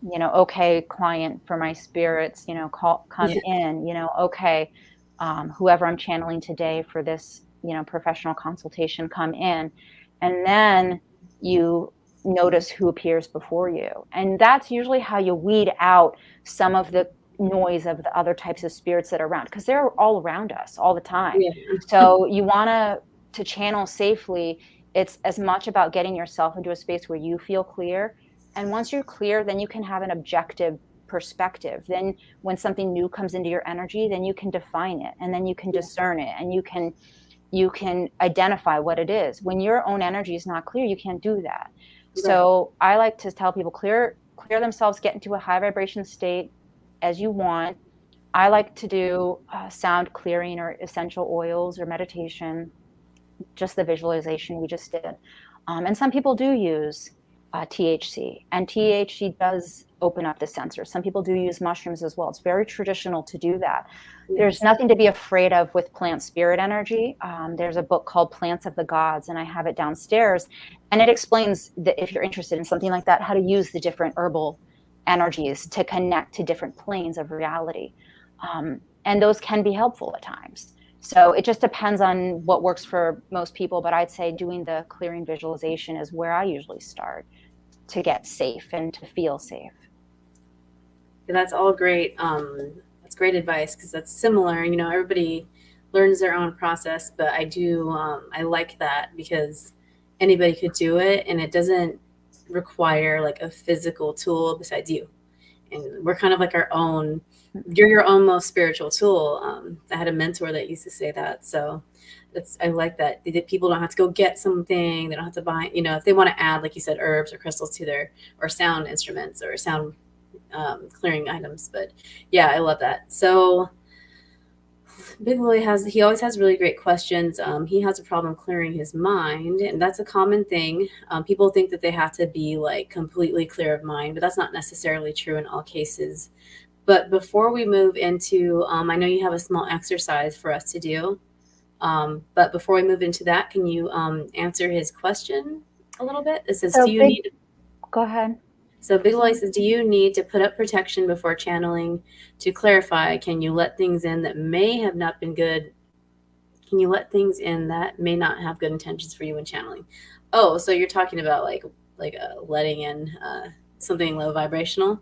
Okay, client, for my spirits, come in, okay, whoever I'm channeling today for this, professional consultation, come in. And then you notice who appears before you. And that's usually how you weed out some of the noise of the other types of spirits that are around, because they're all around us all the time. Yeah. So you want to channel safely. It's as much about getting yourself into a space where you feel clear. And once you're clear, then you can have an objective perspective. Then when something new comes into your energy, then you can define it, and then you can discern it, and you can identify what it is. When your own energy is not clear, you can't do that. Right. So I like to tell people, clear themselves, get into a high vibration state as you want. I like to do sound clearing or essential oils or meditation, just the visualization we just did. And some people do use THC, and THC does open up the sensors. Some people do use mushrooms as well. It's very traditional to do that. Yes. There's nothing to be afraid of with plant spirit energy. There's a book called Plants of the Gods, and I have it downstairs, and it explains that if you're interested in something like that, how to use the different herbal energies to connect to different planes of reality. And those can be helpful at times. So it just depends on what works for most people, but I'd say doing the clearing visualization is where I usually start to get safe and to feel safe. Yeah, that's all great. That's great advice, because that's similar. Everybody learns their own process, but I like that because anybody could do it, and it doesn't require like a physical tool besides you. And we're kind of like you're your own most spiritual tool. I had a mentor that used to say that. So I like that. People don't have to go get something. They don't have to buy, if they want to add, like you said, herbs or crystals to or sound instruments or sound clearing items. But yeah, I love that. So Big Willie he always has really great questions. He has a problem clearing his mind, and that's a common thing. People think that they have to be like completely clear of mind, but that's not necessarily true in all cases. But before we move into, I know you have a small exercise for us to do. But before we move into that, can you answer his question a little bit? It says, Go ahead. So Big Willie says, do you need to put up protection before channeling? To clarify, can you let things in that may have not been good? Can you let things in that may not have good intentions for you when channeling? Oh, so you're talking about like letting in something low vibrational?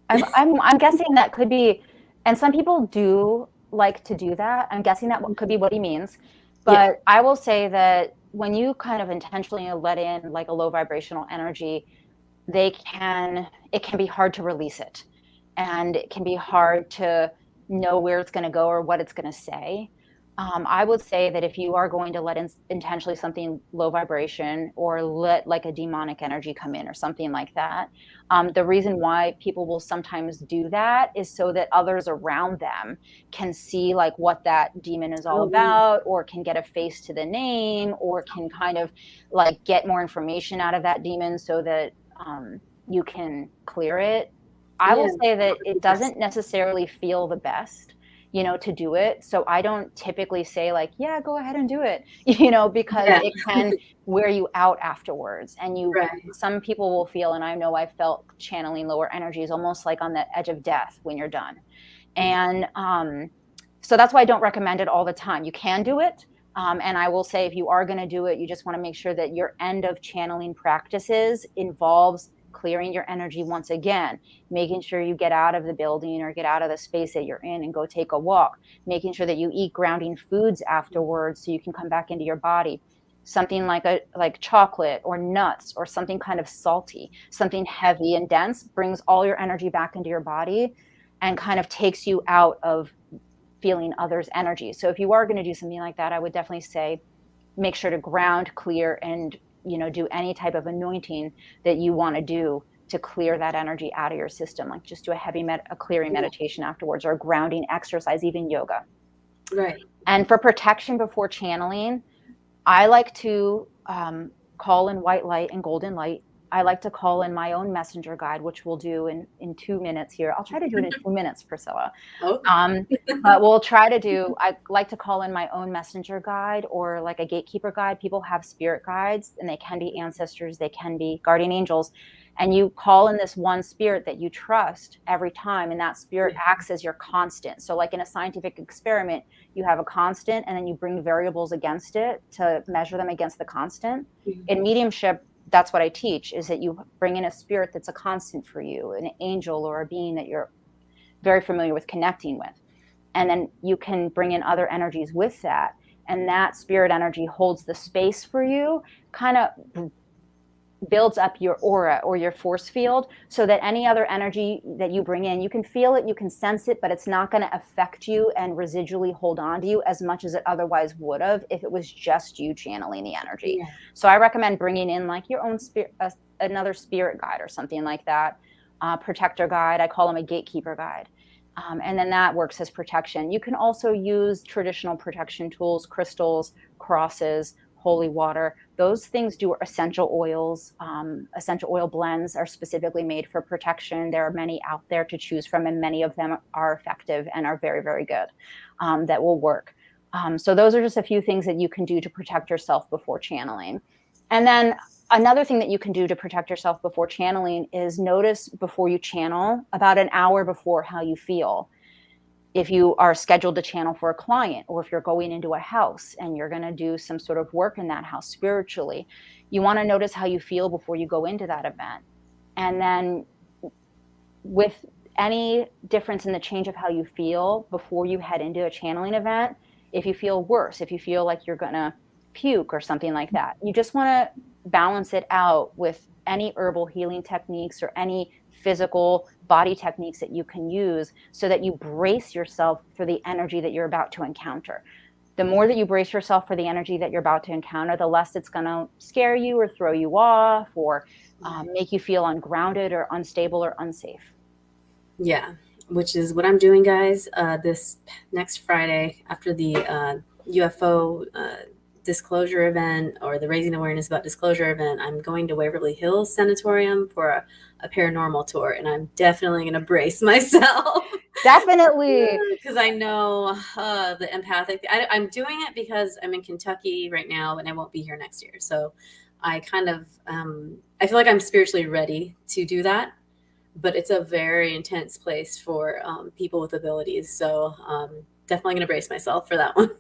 I'm guessing that could be, and some people do like to do that. I'm guessing that could be what he means. But I will say that when you kind of intentionally let in like a low vibrational energy, it can be hard to release it. And it can be hard to know where it's going to go or what it's going to say. I would say that if you are going to let in intentionally something low vibration, or let like a demonic energy come in or something like that, the reason why people will sometimes do that is so that others around them can see like what that demon is all about, or can get a face to the name, or can kind of like get more information out of that demon so that you can clear it. I will say that it doesn't necessarily feel the best, to do it. So I don't typically say like, yeah, go ahead and do it, because it can wear you out afterwards. And some people will feel, and I know I felt channeling lower energies almost like on the edge of death when you're done. And so that's why I don't recommend it all the time. You can do it. And I will say, if you are going to do it, you just want to make sure that your end of channeling practices involves clearing your energy once again, making sure you get out of the building or get out of the space that you're in and go take a walk, making sure that you eat grounding foods afterwards so you can come back into your body. Something like chocolate or nuts or something kind of salty, something heavy and dense brings all your energy back into your body and kind of takes you out of feeling others' energy. So if you are going to do something like that, I would definitely say make sure to ground, clear, and do any type of anointing that you want to do to clear that energy out of your system. Like just do a clearing meditation afterwards, or a grounding exercise, even yoga. Right. And for protection before channeling, I like to call in white light and golden light. I like to call in my own messenger guide, which we'll do in 2 minutes here. I'll try to do it in 2 minutes, Pricilla. But we'll try to I like to call in my own messenger guide, or like a gatekeeper guide. People have spirit guides, and they can be ancestors, they can be guardian angels. And you call in this one spirit that you trust every time, and that spirit acts as your constant. So like in a scientific experiment, you have a constant, and then you bring variables against it to measure them against the constant. In mediumship, that's what I teach, is that you bring in a spirit that's a constant for you, an angel or a being that you're very familiar with connecting with. And then you can bring in other energies with that. And that spirit energy holds the space for you, kind of builds up your aura or your force field, so that any other energy that you bring in, you can feel it, you can sense it, but it's not going to affect you and residually hold on to you as much as it otherwise would have if it was just you channeling the energy. So I recommend bringing in like your own spirit, another spirit guide or something like that, protector guide. I call them a gatekeeper guide. And then that works as protection. You can also use traditional protection tools, crystals, crosses, holy water. Those things do essential oils. Essential oil blends are specifically made for protection. There are many out there to choose from, and many of them are effective and are very, very good, that will work. So those are just a few things that you can do to protect yourself before channeling. And then another thing that you can do to protect yourself before channeling is notice before you channel, about an hour before, how you feel. If you are scheduled to channel for a client, or if you're going into a house and you're going to do some sort of work in that house spiritually, you want to notice how you feel before you go into that event. And then with any difference in the change of how you feel before you head into a channeling event, if you feel worse, if you feel like you're going to puke or something like that, you just want to balance it out with any herbal healing techniques or any physical body techniques that you can use, so that you brace yourself for the energy that you're about to encounter. The more that you brace yourself for the energy that you're about to encounter, the less it's going to scare you or throw you off, or make you feel ungrounded or unstable or unsafe. Yeah, which is what I'm doing, guys. This next Friday, after the UFO disclosure event, or the Raising Awareness About Disclosure event, I'm going to Waverly Hills Sanatorium for a paranormal tour, and I'm definitely going to brace myself. Definitely. Because I know the empathic. I'm doing it because I'm in Kentucky right now, and I won't be here next year. So I kind of, I feel like I'm spiritually ready to do that, but it's a very intense place for people with abilities. So definitely going to brace myself for that one.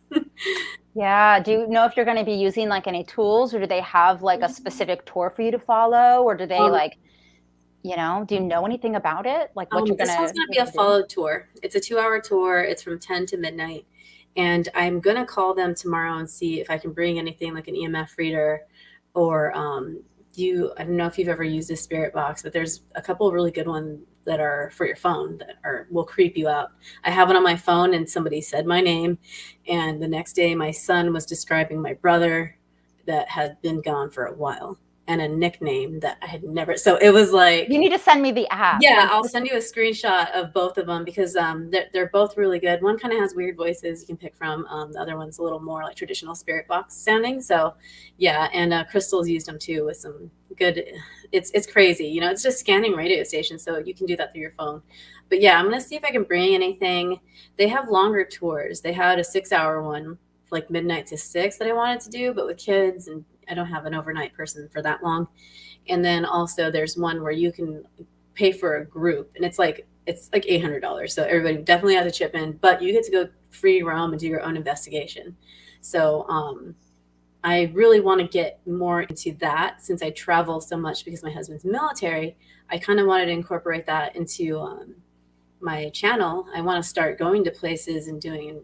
Yeah. Do you know if you're going to be using like any tools, or do they have like a specific tour for you to follow, or do they do you know anything about it? Like what you're going to... This one's going to be a followed tour. It's a 2-hour tour. It's from 10 to midnight. And I'm going to call them tomorrow and see if I can bring anything like an EMF reader or I don't know if you've ever used a spirit box, but there's a couple of really good ones that are for your phone that will creep you out. I have one on my phone and somebody said my name. And the next day my son was describing my brother that had been gone for a while and a nickname that I had never. So it was like, you need to send me the app. yeah, Like, I'll send you a screenshot of both of them because they're both really good. One kind of has weird voices you can pick from. The other one's a little more like traditional spirit box sounding. So, yeah, and Crystal's used them too with some good. It's crazy, you know. It's just scanning radio stations, so you can do that through your phone. But yeah, I'm gonna see if I can bring anything. They have longer tours. They had a 6-hour one, like midnight to 6, that I wanted to do, but with kids, and I don't have an overnight person for that long. And then also there's one where you can pay for a group and it's like $800. So everybody definitely has to chip in, but you get to go free roam and do your own investigation. So I really want to get more into that since I travel so much because my husband's military. I kind of wanted to incorporate that into my channel. I want to start going to places and doing,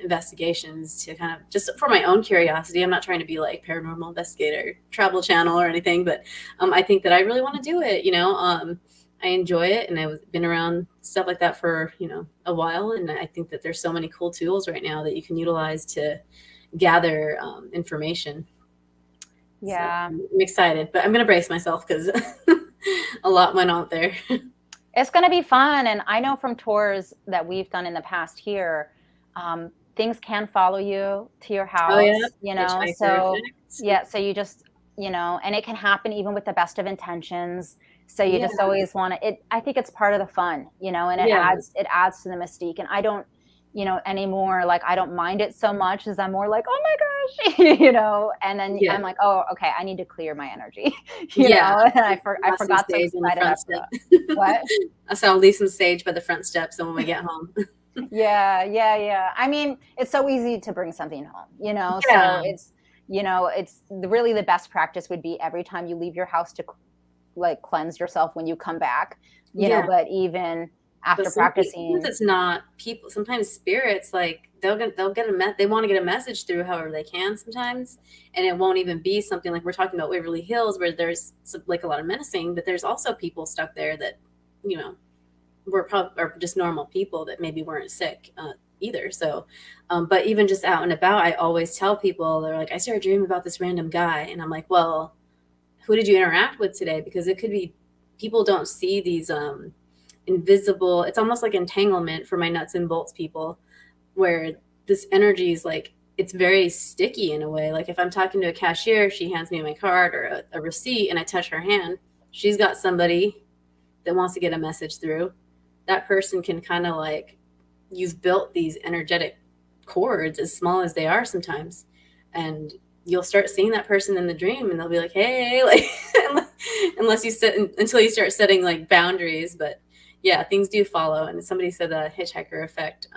investigations to kind of just for my own curiosity. I'm not trying to be like paranormal investigator, travel channel or anything, but I think that I really want to do it. I enjoy it and I've been around stuff like that for, a while. And I think that there's so many cool tools right now that you can utilize to gather information. yeah. So I'm excited, but I'm going to brace myself because a lot went on there. It's going to be fun. And I know from tours that we've done in the past here, things can follow you to your house, Oh yeah. so yeah, so you just, and it can happen even with the best of intentions. So you just always want to, I think it's part of the fun, and it adds to the mystique. And I don't, anymore, like I don't mind it so much as I'm more like, oh my gosh, and then I'm like, oh, okay, I need to clear my energy, and I forgot to light it up. What? So I'll leave some sage by the front steps and when we get home. Yeah. I mean, it's so easy to bring something home, so it's, it's really the best practice would be every time you leave your house to like cleanse yourself when you come back, but even after practicing, it's not people. Sometimes spirits, like they want to get a message through however they can sometimes, and it won't even be something like we're talking about Waverly Hills where there's like a lot of menacing, but there's also people stuck there that, are just normal people that maybe weren't sick either. So, but even just out and about, I always tell people, they're like, I started dreaming about this random guy, and I'm like, well, who did you interact with today? Because it could be people don't see these invisible, it's almost like entanglement for my nuts and bolts people, where this energy is like, it's very sticky in a way. Like if I'm talking to a cashier, she hands me my card or a receipt and I touch her hand, she's got somebody that wants to get a message through. That person can kind of like, you've built these energetic cords as small as they are sometimes, and you'll start seeing that person in the dream and they'll be like, hey, like until you start setting like boundaries. But yeah, things do follow. And somebody said the hitchhiker effect.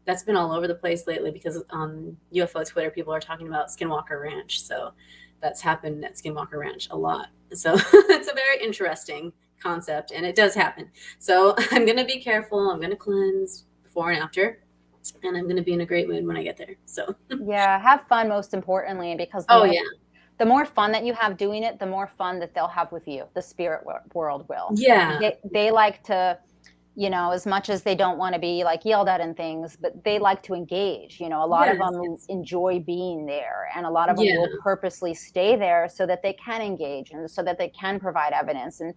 That's been all over the place lately because on UFO Twitter, people are talking about Skinwalker Ranch. So that's happened at Skinwalker Ranch a lot. So it's a very interesting concept and it does happen. So I'm going to be careful. I'm going to cleanse before and after, and I'm going to be in a great mood when I get there. So yeah, have fun most importantly, because the more fun that you have doing it, the more fun that they'll have with you. The spirit world will. Yeah. They like to, as much as they don't want to be like yelled at and things, but they like to engage. A lot of them enjoy being there, and a lot of them will purposely stay there so that they can engage and so that they can provide evidence. And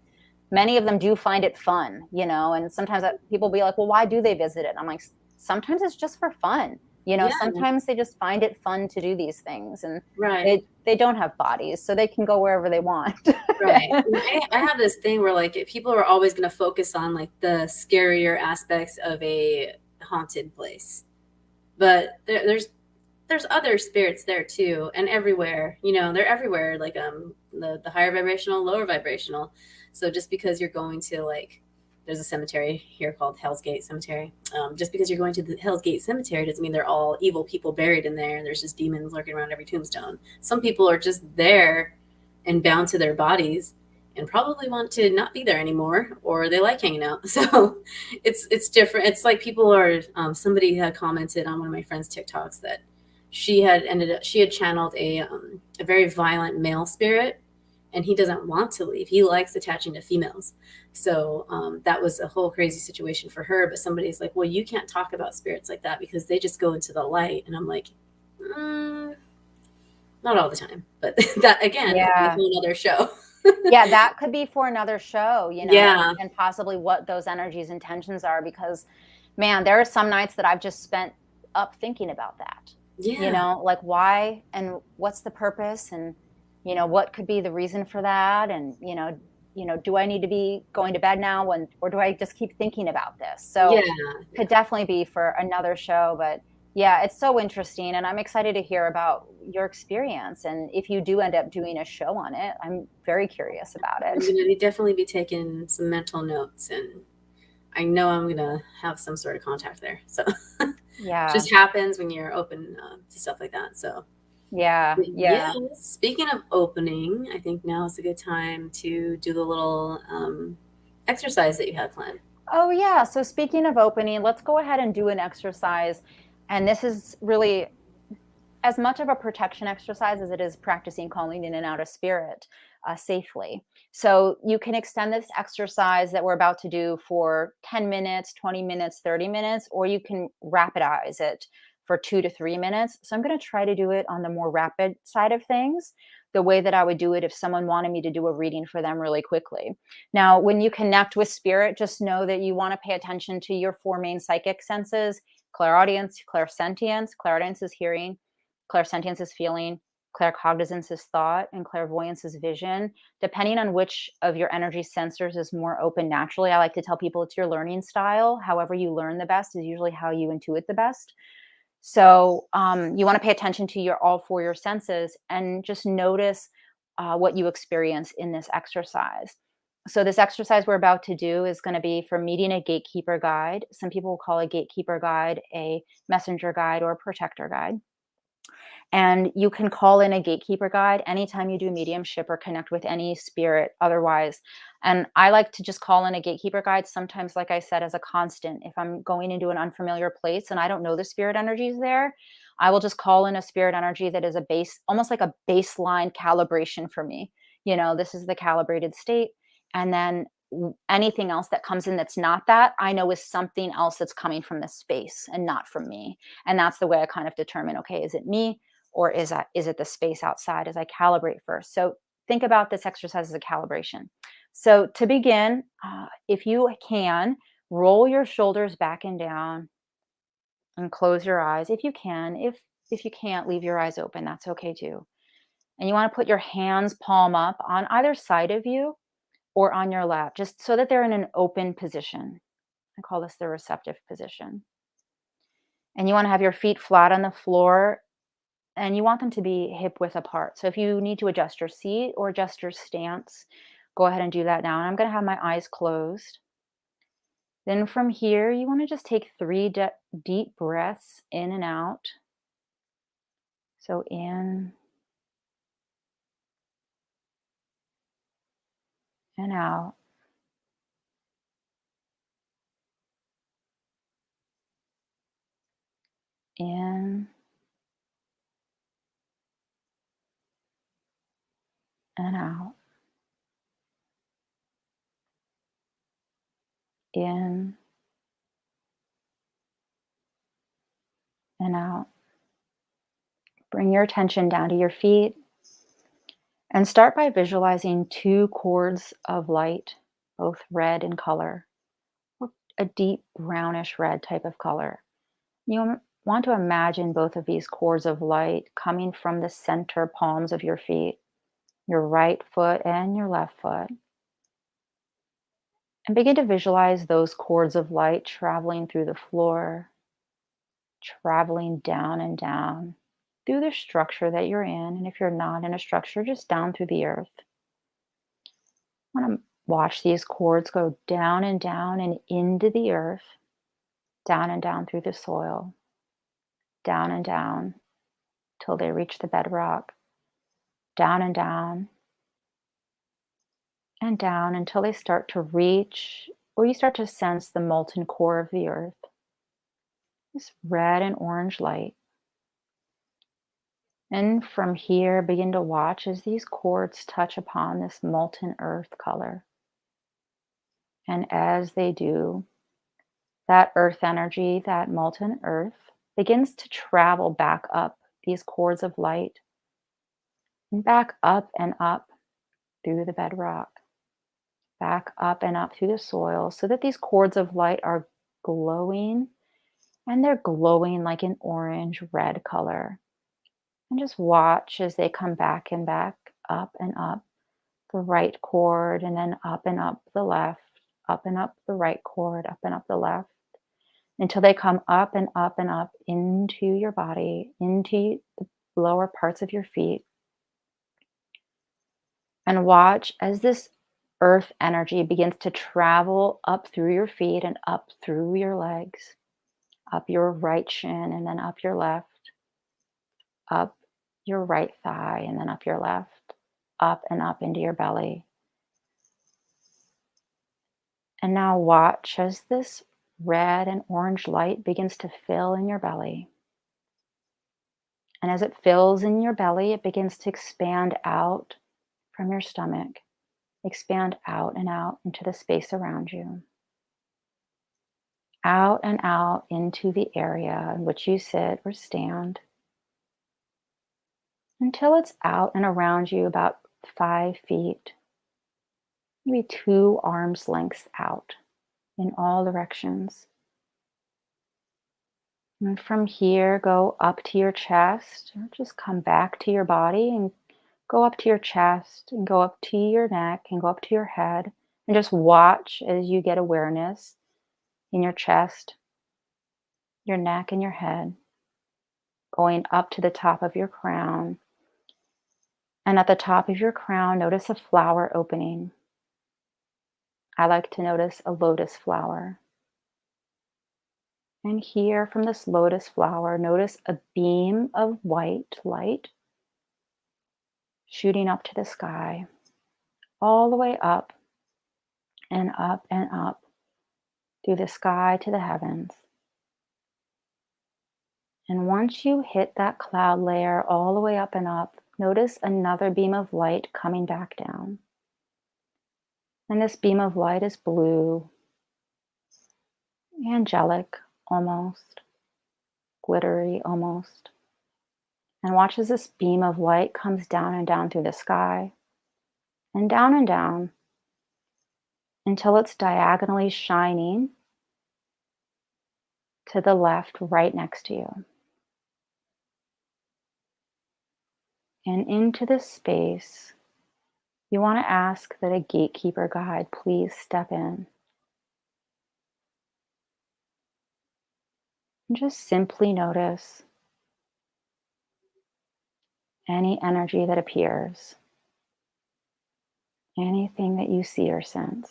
many of them do find it fun, and sometimes people be like, well, why do they visit it? I'm like, sometimes it's just for fun. Sometimes they just find it fun to do these things, and they don't have bodies, so they can go wherever they want. Right. I have this thing where like people are always going to focus on like the scarier aspects of a haunted place, but there's other spirits there too, and everywhere. They're everywhere. Like the higher vibrational, lower vibrational. So just because you're going to like, there's a cemetery here called Hell's Gate Cemetery. Just because you're going to the Hell's Gate Cemetery doesn't mean they're all evil people buried in there and there's just demons lurking around every tombstone. Some people are just there and bound to their bodies, and probably want to not be there anymore, or they like hanging out. So it's different. It's like people are. Somebody had commented on one of my friend's TikToks that she had channeled a very violent male spirit, and he doesn't want to leave. He likes attaching to females. So that was a whole crazy situation for her. But somebody's like, well, you can't talk about spirits like that because they just go into the light. And I'm like, mm, not all the time. But that, again, could be a Yeah. whole other show. Yeah, that could be for another show, Yeah. and possibly what those energies intentions are, because man, there are some nights that I've just spent up thinking about that. Yeah. Like why and what's the purpose, and what could be the reason for that, and do I need to be going to bed now, or do I just keep thinking about this? So Yeah. could definitely be for another show, but yeah, it's so interesting, and I'm excited to hear about your experience. And if you do end up doing a show on it, I'm very curious about I'm it. going to definitely be taking some mental notes, and I know I'm going to have some sort of contact there. So it Yeah, just happens when you're open to stuff like that. So yeah, yeah, yeah. speaking of opening, I think now is a good time to do the little exercise that you had planned. Oh, yeah. So speaking of opening, let's go ahead and do an exercise. And this is really as much of a protection exercise as it is practicing calling in and out of spirit safely. So you can extend this exercise that we're about to do for 10 minutes, 20 minutes, 30 minutes, or you can rapidize it for 2 to 3 minutes. So I'm going to try to do it on the more rapid side of things, the way that I would do it if someone wanted me to do a reading for them really quickly. Now, when you connect with spirit, just know that you want to pay attention to your four main psychic senses: clairaudience, clairsentience. Clairaudience is hearing, clairsentience is feeling, claircognizance is thought, and clairvoyance is vision. Depending on which of your energy sensors is more open naturally, I like to tell people it's your learning style. However you learn the best is usually how you intuit the best. So you want to pay attention to your all four your senses and just notice what you experience in this exercise. So this exercise we're about to do is going to be for meeting a gatekeeper guide. Some people will call a gatekeeper guide a messenger guide or a protector guide. And you can call in a gatekeeper guide anytime you do mediumship or connect with any spirit otherwise. And I like to just call in a gatekeeper guide sometimes, like I said, as a constant. If I'm going into an unfamiliar place and I don't know the spirit energies there, I will just call in a spirit energy that is a base, almost like a baseline calibration for me. This is the calibrated state. And then anything else that comes in that's not that, I know is something else that's coming from this space and not from me. And that's the way I kind of determine, okay, is it me? Or is it the space outside, as I calibrate first? So think about this exercise as a calibration. So to begin, if you can, roll your shoulders back and down and close your eyes if you can. If you can't, leave your eyes open. That's okay too. And you want to put your hands palm up on either side of you or on your lap, just so that they're in an open position. I call this the receptive position. And you want to have your feet flat on the floor, and you want them to be hip width apart. So if you need to adjust your seat or adjust your stance, go ahead and do that now. And I'm going to have my eyes closed. Then from here, you want to just take three deep breaths in and out. So in and out. In and out. In and out. Bring your attention down to your feet and start by visualizing two cords of light, both red in color, or a deep brownish red type of color. You want to imagine both of these cords of light coming from the center palms of your feet, your right foot and your left foot. And begin to visualize those cords of light traveling through the floor, traveling down and down through the structure that you're in. And if you're not in a structure, just down through the earth. I want to watch these cords go down and into the earth, down and down through the soil, down and down till they reach the bedrock, down and down until they start to reach, or you start to sense the molten core of the earth, this red and orange light. And from here, begin to watch as these cords touch upon this molten earth color. And as they do, that earth energy, that molten earth, begins to travel back up these cords of light and back up and up through the bedrock, back up and up through the soil, so that these cords of light are glowing, and they're glowing like an orange red color. And just watch as they come back up and up the right cord, and then up and up the left, up and up the right cord, up and up the left, until they come up and up and up into your body, into the lower parts of your feet. And watch as this earth energy begins to travel up through your feet and up through your legs, up your right shin and then up your left, up your right thigh and then up your left, up and up into your belly. And now watch as this red and orange light begins to fill in your belly. And as it fills in your belly, it begins to expand out from your stomach, expand out and out into the space around you. Out and out into the area in which you sit or stand, until it's out and around you about 5 feet, maybe 2 arms lengths out in all directions. And from here, go up to your chest, or just come back to your body and go up to your chest and go up to your neck and go up to your head, and just watch as you get awareness in your chest, your neck, and your head, going up to the top of your crown. And at the top of your crown, notice a flower opening. I like to notice a lotus flower. And here from this lotus flower, notice a beam of white light shooting up to the sky, all the way up and up and up through the sky to the heavens. And once you hit that cloud layer all the way up and up, notice another beam of light coming back down. And this beam of light is blue, angelic almost, glittery almost. And watch as this beam of light comes down and down through the sky, and down until it's diagonally shining to the left right next to you. And into this space, you want to ask that a gatekeeper guide please step in. And just simply notice any energy that appears, anything that you see or sense,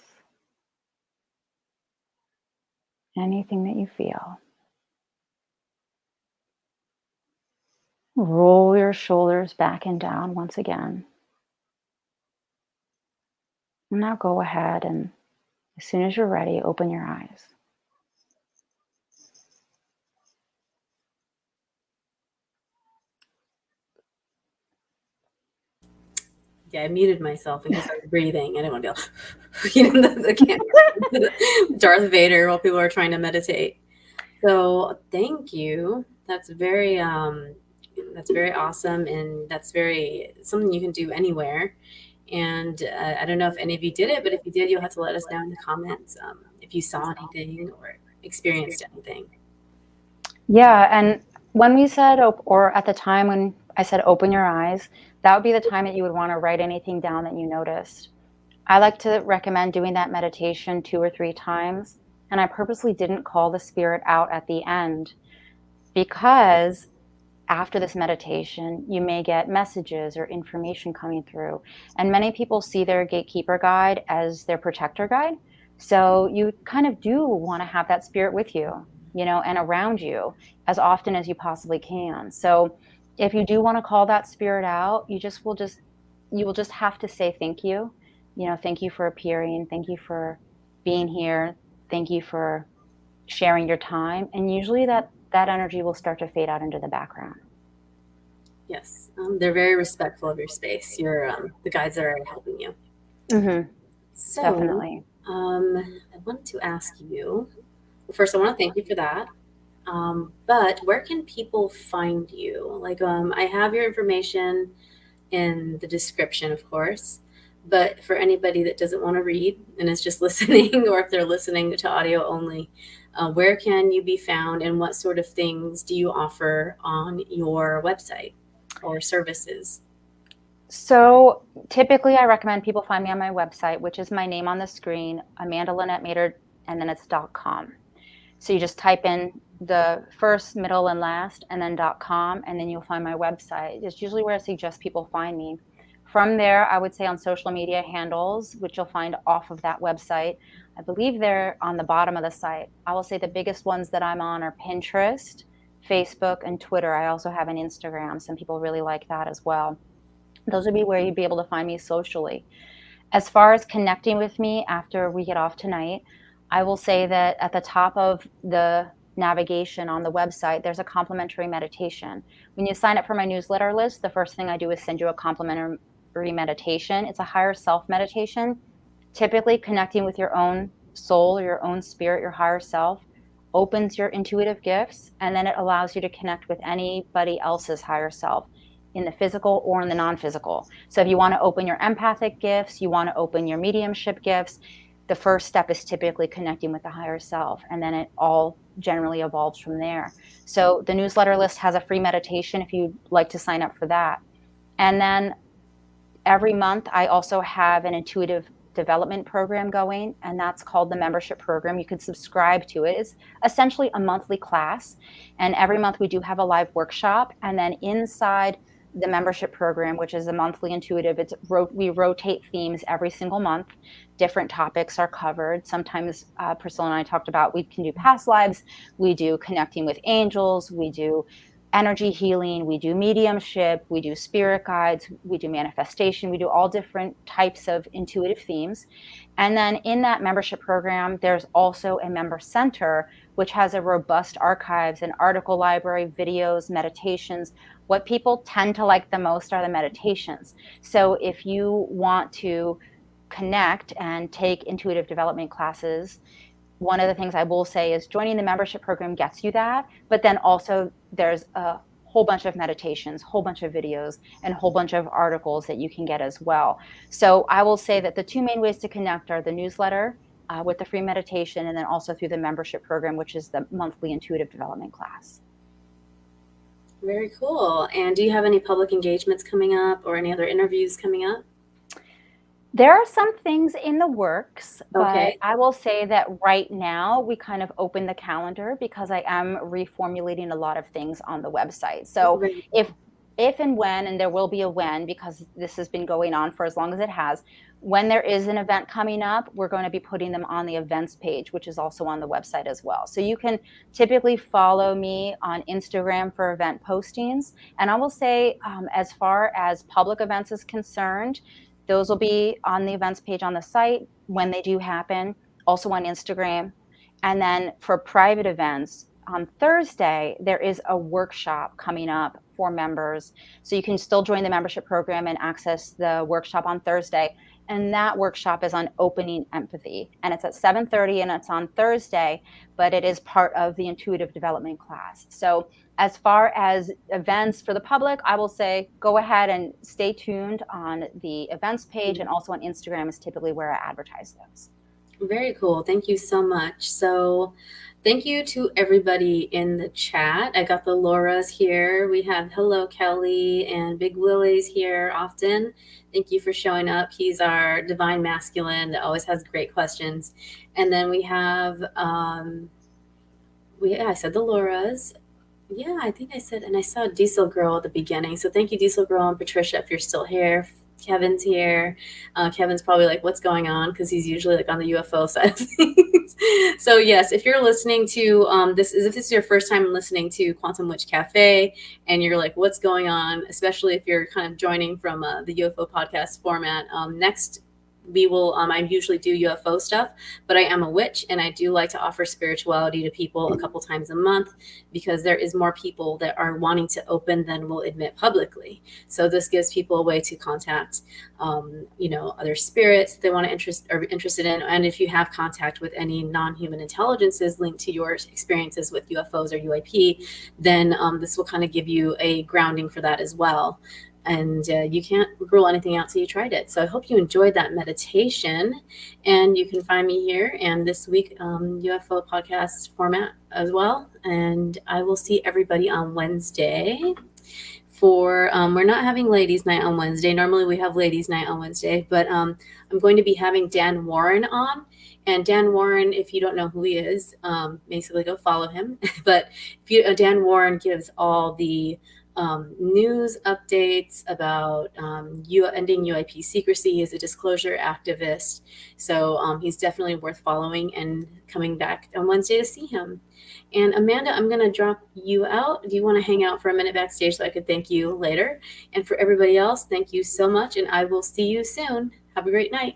anything that you feel. Roll your shoulders back and down once again. And now go ahead and, as soon as you're ready, open your eyes. Yeah, I muted myself and he started breathing. I didn't want to be like, the camera, Darth Vader, while people are trying to meditate. So thank you. That's very awesome, and that's very something you can do anywhere. And I don't know if any of you did it, but if you did, you'll have to let us know in the comments if you saw anything or experienced anything. Yeah, and when we said, or at the time when I said open your eyes, that would be the time that you would want to write anything down that you noticed. I like to recommend doing that meditation 2 or 3 times, and I purposely didn't call the spirit out at the end, because after this meditation, you may get messages or information coming through. And many people see their gatekeeper guide as their protector guide. So you kind of do want to have that spirit with you, and around you as often as you possibly can. So if you do want to call that spirit out, you will just have to say thank you, Thank you for appearing. Thank you for being here. Thank you for sharing your time. And usually that energy will start to fade out into the background. Yes, they're very respectful of your space. The guides that are helping you. Mm-hmm. So, Definitely. I wanted to ask you. Well, first, I want to thank you for that. But where can people find you? Like, I have your information in the description, of course. But for anybody that doesn't want to read and is just listening, or if they're listening to audio only, where can you be found, and what sort of things do you offer on your website or services? So typically I recommend people find me on my website, which is my name on the screen, Amanda Linette Meder, and then it's .com. So you just type in the first, middle, and last, and then .com, and then you'll find my website. It's usually where I suggest people find me. From there, I would say on social media handles, which you'll find off of that website. I believe they're on the bottom of the site. I will say the biggest ones that I'm on are Pinterest, Facebook, and Twitter. I also have an Instagram. Some people really like that as well. Those would be where you'd be able to find me socially. As far as connecting with me after we get off tonight, I will say that at the top of the navigation on the website, there's a complimentary meditation. When you sign up for my newsletter list, the first thing I do is send you a complimentary meditation. It's a higher self meditation, typically connecting with your own soul, your own spirit, your higher self, opens your intuitive gifts, and then it allows you to connect with anybody else's higher self in the physical or in the non-physical. So if you want to open your empathic gifts, you want to open your mediumship gifts, the first step is typically connecting with the higher self, and then it all generally evolves from there. So the newsletter list has a free meditation if you'd like to sign up for that. And then every month I also have an intuitive development program going, and that's called the membership program. You can subscribe to it. It's essentially a monthly class, and every month we do have a live workshop. And then inside the membership program, which is a monthly intuitive, we rotate themes every single month. Different topics are covered. Sometimes Pricilla and I talked about, we can do past lives, we do connecting with angels, we do energy healing, we do mediumship, we do spirit guides, we do manifestation, we do all different types of intuitive themes. And then in that membership program, there's also a member center, which has a robust archives and article library, videos, meditations. What people tend to like the most are the meditations. So if you want to connect and take intuitive development classes, one of the things I will say is joining the membership program gets you that, but then also there's a whole bunch of meditations, whole bunch of videos, and a whole bunch of articles that you can get as well. So I will say that the two main ways to connect are the newsletter with the free meditation, and then also through the membership program, which is the monthly intuitive development class. Very cool. And do you have any public engagements coming up or any other interviews coming up? There are some things in the works, Okay. but I will say that right now we kind of open the calendar because I am reformulating a lot of things on the website. So Very if and when, and there will be a when, because this has been going on for as long as it has, when there is an event coming up, we're going to be putting them on the events page, which is also on the website as well. So you can typically follow me on Instagram for event postings. And I will say, as far as public events is concerned, those will be on the events page on the site when they do happen, also on Instagram. And then for private events, on Thursday, there is a workshop coming up for members. So you can still join the membership program and access the workshop on Thursday. And that workshop is on opening empathy. And it's at 7:30 and it's on Thursday, but it is part of the intuitive development class. So as far as events for the public, I will say go ahead and stay tuned on the events page, and also on Instagram is typically where I advertise those. Very cool. Thank you so much. So thank you to everybody in the chat. I got the Laura's here. We have Hello Kelly and Big Willie's here often. Thank you for showing up. He's our divine masculine that always has great questions. And then we have I said the Laura's. Yeah, I think I said, and I saw Diesel Girl at the beginning. So thank you, Diesel Girl and Patricia, if you're still here. Kevin's here. Kevin's probably like, what's going on? Because he's usually like on the UFO side of things. So yes, if you're listening to if this is your first time listening to Quantum Wytch Cafe, and you're like, what's going on? Especially if you're kind of joining from the UFO podcast format. Next we will, I usually do UFO stuff, but I am a witch, and I do like to offer spirituality to people a couple times a month, because there is more people that are wanting to open than will admit publicly. So this gives people a way to contact, other spirits they want to are interested in. And if you have contact with any non-human intelligences linked to your experiences with UFOs or UAP, then this will kind of give you a grounding for that as well. And you can't rule anything out till you tried it. So I hope you enjoyed that meditation, and you can find me here and this week UFO podcast format as well. And I will see everybody on Wednesday for we're not having ladies night on Wednesday. Normally we have ladies night on Wednesday, but I'm going to be having Dan Warren on. And Dan Warren, if you don't know who he is, basically go follow him. But Dan Warren gives all the news updates about ending UIP secrecy. He's a disclosure activist. So he's definitely worth following and coming back on Wednesday to see him. And Amanda, I'm going to drop you out. Do you want to hang out for a minute backstage so I could thank you later? And for everybody else, thank you so much. And I will see you soon. Have a great night.